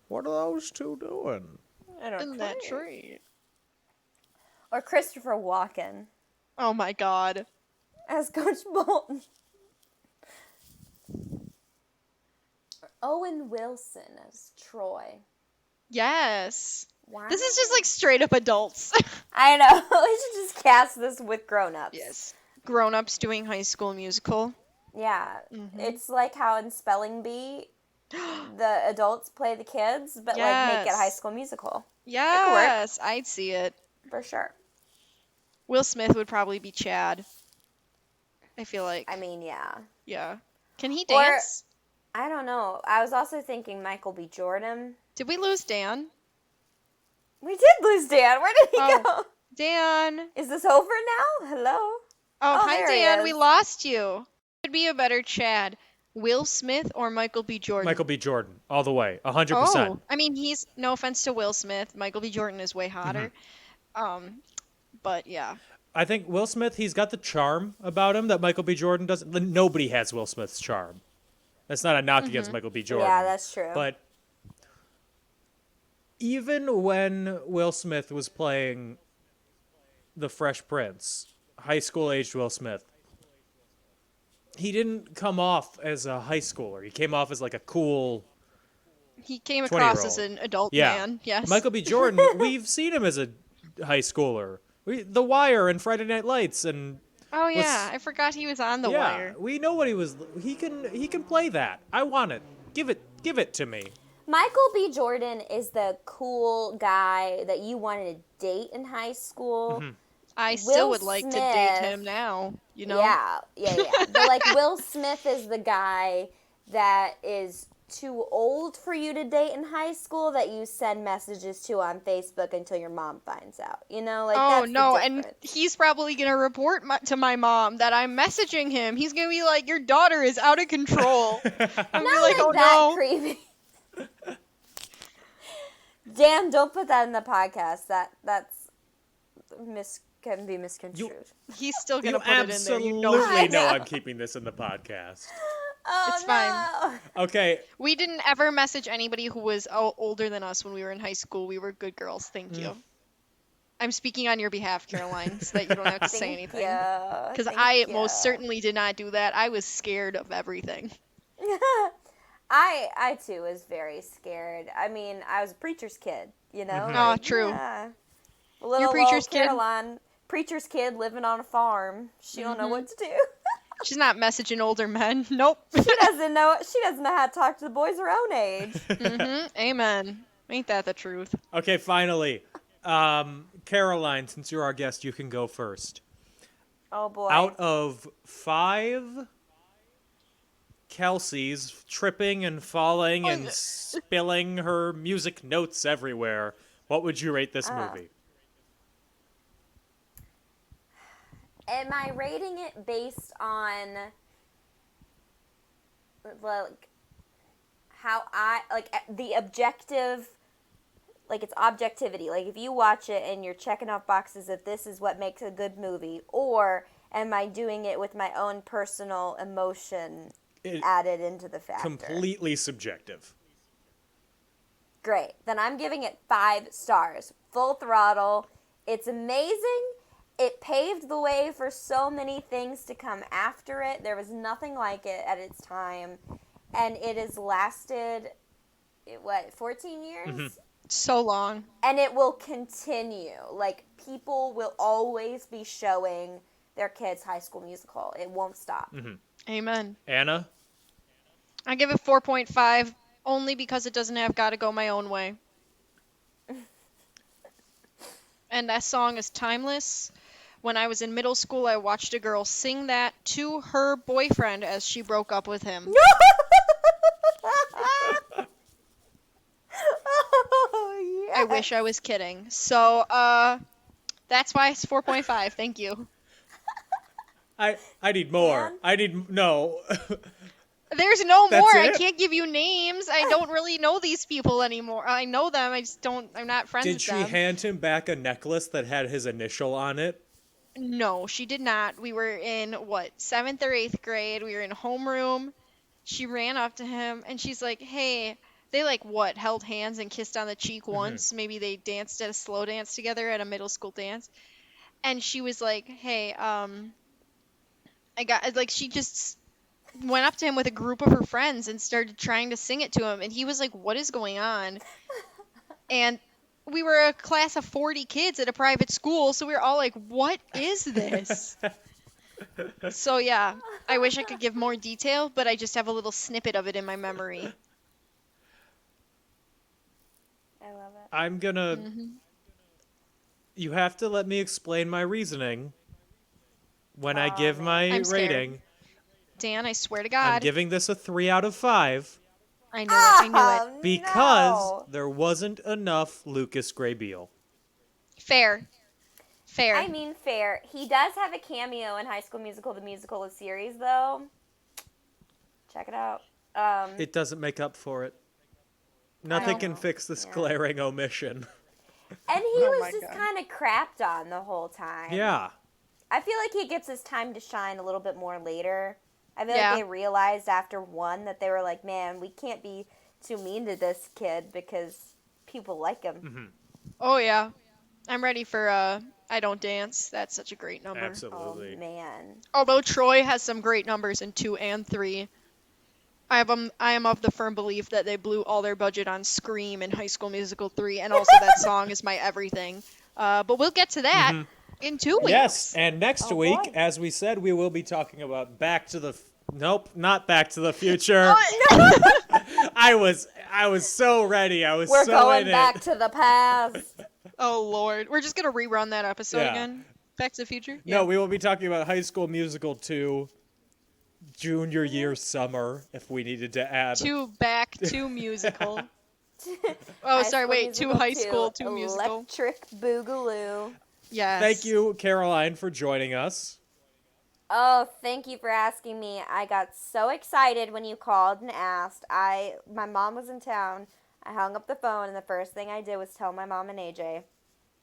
Speaker 6: what are those two doing?
Speaker 7: In that tree.
Speaker 8: Or Christopher Walken
Speaker 7: Oh my God.
Speaker 8: as Coach Bolton. Or Owen Wilson as Troy.
Speaker 7: Yes.
Speaker 8: Wow.
Speaker 7: This is just like straight up adults.
Speaker 8: I know. We should just cast this with grown-ups.
Speaker 7: Yes. Grown-ups doing High School Musical.
Speaker 8: Yeah. It's like how in Spelling Bee, the adults play the kids, but like make it High School Musical.
Speaker 7: Yes, I'd see it.
Speaker 8: For sure.
Speaker 7: Will Smith would probably be Chad. I feel like.
Speaker 8: I mean, yeah.
Speaker 7: Yeah. Can he
Speaker 8: Or-
Speaker 7: dance?
Speaker 8: I don't know. I was also thinking Michael B. Jordan.
Speaker 7: Did we lose Dan?
Speaker 8: We did lose Dan. Where did he go?
Speaker 7: Dan.
Speaker 8: Is this over now? Hello?
Speaker 7: Oh, hi,
Speaker 8: there he
Speaker 7: Dan.
Speaker 8: is.
Speaker 7: We lost you. Would be a better Chad, Will Smith or Michael B. Jordan?
Speaker 6: Michael B. Jordan, all the way, 100%.
Speaker 7: Oh, I mean, he's no offense to Will Smith. Michael B. Jordan is way hotter. But yeah.
Speaker 6: I think Will Smith, he's got the charm about him that Michael B. Jordan doesn't. Nobody has Will Smith's charm. That's not a knock against Michael B. Jordan.
Speaker 8: Yeah, that's true.
Speaker 6: But even when Will Smith was playing The Fresh Prince, high school aged Will Smith, he didn't come off as a high schooler. He came off as like a cool.
Speaker 7: He came across
Speaker 6: 20-year-old.
Speaker 7: as an adult
Speaker 6: Yeah.
Speaker 7: man. Yes.
Speaker 6: Michael B. Jordan, we've seen him as a high schooler. The Wire and Friday Night Lights and
Speaker 7: Oh yeah, I forgot he was on The Wire.
Speaker 6: we know what he was. He can play that. I want it. Give it to me.
Speaker 8: Michael B. Jordan is the cool guy that you wanted to date in high school.
Speaker 7: I still
Speaker 8: Will
Speaker 7: would like to
Speaker 8: Smith-
Speaker 7: date him now. You know.
Speaker 8: Yeah. But like Will Smith is the guy that is too old for you to date in high school that you send messages to on Facebook until your mom finds out. You know, like
Speaker 7: Oh
Speaker 8: that's the
Speaker 7: no, and
Speaker 8: difference.
Speaker 7: he's probably gonna report to my mom that I'm messaging him. He's gonna be like, "Your daughter is out of control." I'm gonna be
Speaker 8: Not
Speaker 7: like,
Speaker 8: like
Speaker 7: "Oh
Speaker 8: that
Speaker 7: no."
Speaker 8: creepy. Dan, don't put that in the podcast. That's can be misconstrued.
Speaker 7: He's still gonna
Speaker 6: You
Speaker 7: put it in there.
Speaker 6: absolutely
Speaker 7: You know.
Speaker 6: know I'm keeping this in the podcast.
Speaker 8: Oh,
Speaker 7: It's fine.
Speaker 8: no.
Speaker 6: Okay,
Speaker 7: We didn't ever message anybody who was older than us when we were in high school. We were good girls. Thank you. I'm speaking on your behalf, Caroline, so that you don't have to say anything. Because I most certainly did not do that. I was scared of everything.
Speaker 8: I too was very scared. I mean, I was a preacher's kid, you know?
Speaker 7: Oh, true.
Speaker 8: Yeah. Little
Speaker 7: You're preacher's
Speaker 8: old
Speaker 7: kid?
Speaker 8: Caroline, preacher's kid living on a farm. She don't know what to do.
Speaker 7: She's not messaging older men. Nope.
Speaker 8: She doesn't know how to talk to the boys her own age.
Speaker 7: Amen. Ain't that the truth?
Speaker 6: okay, finally. Caroline, since you're our guest, you can go first.
Speaker 8: Oh boy.
Speaker 6: Out of 5 Kelseys tripping and falling and spilling her music notes everywhere, what would you rate this movie?
Speaker 8: Am I rating it based on like how I like the objective, like it's objectivity, like if you watch it and you're checking off boxes if this is what makes a good movie, or am I doing it with my own personal emotion
Speaker 6: It-
Speaker 8: added into the factor?
Speaker 6: Completely subjective.
Speaker 8: Great. Then I'm giving it 5 stars. Full throttle. It's amazing. It paved the way for so many things to come after it. There was nothing like it at its time. And it has lasted, 14 years?
Speaker 7: So long.
Speaker 8: And it will continue. Like, people will always be showing their kids High School Musical. It won't stop.
Speaker 7: Amen.
Speaker 6: Anna?
Speaker 7: I give it 4.5 only because it doesn't have Gotta Go My Own Way. And that song is timeless. When I was in middle school, I watched a girl sing that to her boyfriend as she broke up with him.
Speaker 8: Oh, yeah.
Speaker 7: I wish I was kidding. So, that's why it's 4.5. Thank you.
Speaker 6: I need more.
Speaker 8: Dan?
Speaker 6: I need... No.
Speaker 7: There's no
Speaker 6: That's
Speaker 7: more. I
Speaker 6: it?
Speaker 7: can't give you names. I don't really know these people anymore. I know them. I just don't. I'm not friends
Speaker 6: Did
Speaker 7: with
Speaker 6: she
Speaker 7: them.
Speaker 6: hand him back a necklace that had his initial on it?
Speaker 7: No, she did not. We were in, 7th or 8th grade. We were in homeroom. She ran up to him, and she's like, hey, they, held hands and kissed on the cheek once. Maybe they danced at a slow dance together at a middle school dance. And she was like, hey, she just went up to him with a group of her friends and started trying to sing it to him. And he was like, what is going on? And we were a class of 40 kids at a private school, so we were all like, what is this? So yeah, I wish I could give more detail, but I just have a little snippet of it in my memory.
Speaker 8: I love it.
Speaker 6: I'm gonna... You have to let me explain my reasoning when I give my
Speaker 7: I'm scared.
Speaker 6: rating.
Speaker 7: Dan, I swear to
Speaker 6: I'm
Speaker 7: God.
Speaker 6: giving this a 3 out of 5
Speaker 7: I knew it. I knew it.
Speaker 6: because
Speaker 8: No.
Speaker 6: there wasn't enough Lucas Grabeel.
Speaker 7: Fair. Fair.
Speaker 8: I mean, fair. He does have a cameo in High School Musical, the musical series, though. Check it out.
Speaker 6: It doesn't make up for it. Nothing can fix this glaring omission.
Speaker 8: And he was just kind of crapped on the whole time.
Speaker 6: Yeah.
Speaker 8: I feel like he gets his time to shine a little bit more later. I feel
Speaker 7: Yeah.
Speaker 8: like they realized after 1 that they were like, man, we can't be too mean to this kid because people like him.
Speaker 7: Oh, yeah. I'm ready for I Don't Dance. That's such a great number.
Speaker 6: Absolutely.
Speaker 8: Oh, man.
Speaker 7: Although Troy has some great numbers in 2 and 3. I am of the firm belief that they blew all their budget on Scream in High School Musical 3, and also that song is my everything. But we'll get to that in 2 weeks.
Speaker 6: Yes, and next
Speaker 8: Oh,
Speaker 6: week,
Speaker 8: boy.
Speaker 6: as we said, we will be talking about Back to the... Nope, not Back to the Future. I was so ready. I was
Speaker 8: We're
Speaker 6: so
Speaker 8: going
Speaker 6: in
Speaker 8: back
Speaker 6: it.
Speaker 8: to the past.
Speaker 7: Oh, Lord. We're just going to rerun that episode
Speaker 6: Yeah.
Speaker 7: again? Back to the Future?
Speaker 6: No, we will be talking about High School Musical 2, junior year summer, if we needed to add.
Speaker 7: Back to musical. Oh,
Speaker 8: High
Speaker 7: sorry,
Speaker 8: School
Speaker 7: wait. 2
Speaker 8: Musical
Speaker 7: high school, 2
Speaker 8: 2,
Speaker 7: musical.
Speaker 8: Electric Boogaloo.
Speaker 7: Yes.
Speaker 6: Thank you, Caroline, for joining us.
Speaker 8: Oh, thank you for asking me. I got so excited when you called and asked. My mom was in town. I hung up the phone, and the first thing I did was tell my mom and AJ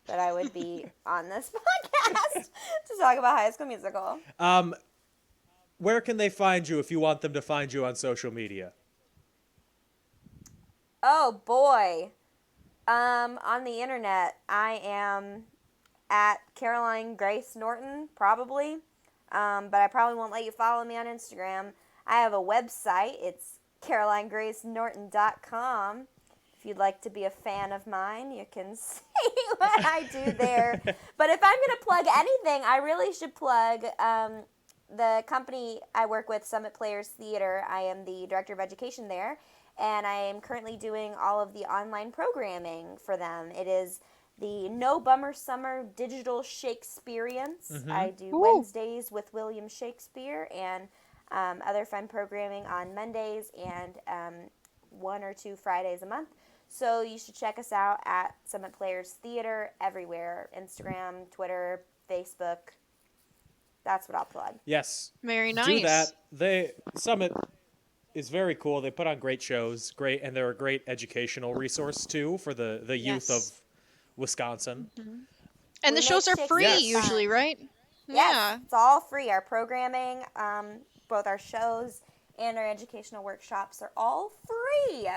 Speaker 8: that I would be on this podcast to talk about High School Musical.
Speaker 6: Where can they find you if you want them to find you on social media?
Speaker 8: Oh, boy. On the internet, I am at Caroline Grace Norton, probably. But I probably won't let you follow me on Instagram. I have a website. It's carolinegracenorton.com. If you'd like to be a fan of mine, you can see what I do there. But if I'm going to plug anything, I really should plug the company I work with, Summit Players Theater. I am the director of education there, and I am currently doing all of the online programming for them. It is the No Bummer Summer Digital Shakespeareans. I do Wednesdays with William Shakespeare and other fun programming on Mondays and 1 or 2 Fridays a month. So you should check us out at Summit Players Theater everywhere. Instagram, Twitter, Facebook. That's what I'll plug.
Speaker 6: Yes.
Speaker 7: Very nice.
Speaker 6: Do that. Summit is very cool. They put on great shows, and they're a great educational resource too for the youth
Speaker 7: Yes.
Speaker 6: of Wisconsin.
Speaker 7: And the
Speaker 8: We
Speaker 7: shows
Speaker 8: make
Speaker 7: are free
Speaker 8: Shakespeare
Speaker 6: Yes.
Speaker 7: usually, right? Yeah.
Speaker 8: It's all free. Our programming, both our shows and our educational workshops are all free.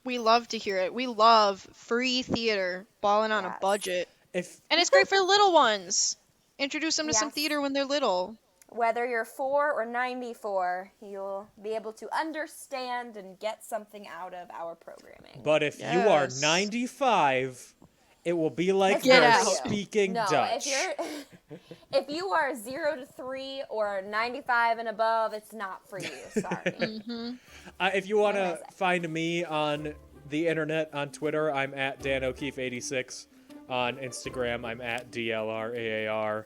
Speaker 7: We love to hear it. We love free theater, balling on a
Speaker 8: Yes.
Speaker 7: budget.
Speaker 6: If
Speaker 7: And it's great for little ones. Introduce them to some
Speaker 8: Yes.
Speaker 7: theater when they're little.
Speaker 8: Whether you're 4 or 94, you'll be able to understand and get something out of our programming.
Speaker 6: But if you are
Speaker 7: Yes.
Speaker 6: 95, it will be like
Speaker 8: Get
Speaker 6: you're
Speaker 7: out.
Speaker 6: speaking
Speaker 8: No,
Speaker 6: Dutch.
Speaker 8: if you are 0 to 3 or 95 and above, it's not for you. Sorry.
Speaker 6: If you want to
Speaker 8: What is it?
Speaker 6: find me on the internet, on Twitter, I'm at Dan O'Keefe86. On Instagram, I'm at DLRAAR.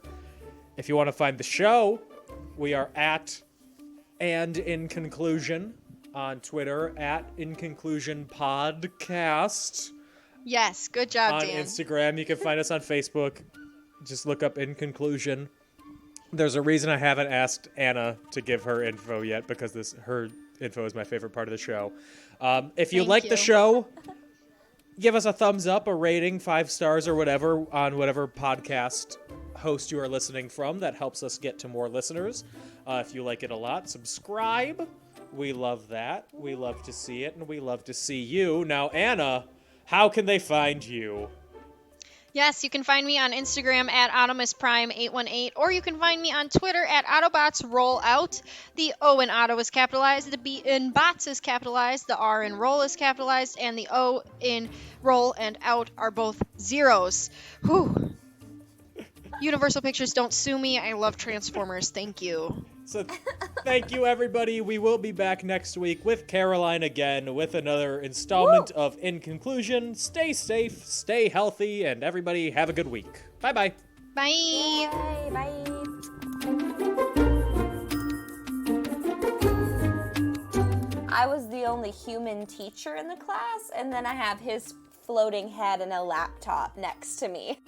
Speaker 6: If you want to find the show, we are at And In Conclusion on Twitter, at In Conclusion Podcast.
Speaker 7: Yes, good job,
Speaker 6: On
Speaker 7: Dan.
Speaker 6: Instagram, you can find us on Facebook. Just look up In Conclusion. There's a reason I haven't asked Anna to give her info yet, because her info is my favorite part of the show. If you
Speaker 7: Thank
Speaker 6: like the
Speaker 7: you.
Speaker 6: show, give us a thumbs up, a rating, 5 stars or whatever on whatever podcast host you are listening from. That helps us get to more listeners. If you like it a lot, subscribe. We love that. We love to see it, and we love to see you. Now, Anna, how can they find you?
Speaker 7: Yes, you can find me on Instagram at AutomusPrime818, or you can find me on Twitter at AutobotsRollout. The O in Auto is capitalized, the B in Bots is capitalized, the R in Roll is capitalized, and the O in Roll and Out are both zeros. Whew. Universal Pictures, don't sue me. I love Transformers. Thank you.
Speaker 6: So thank you, everybody. We will be back next week with Caroline again with another installment of In Conclusion. Stay safe, stay healthy, and everybody have a good week. Bye-bye.
Speaker 7: Bye.
Speaker 8: Yay, bye. I was the only human teacher in the class, and then I have his floating head and a laptop next to me.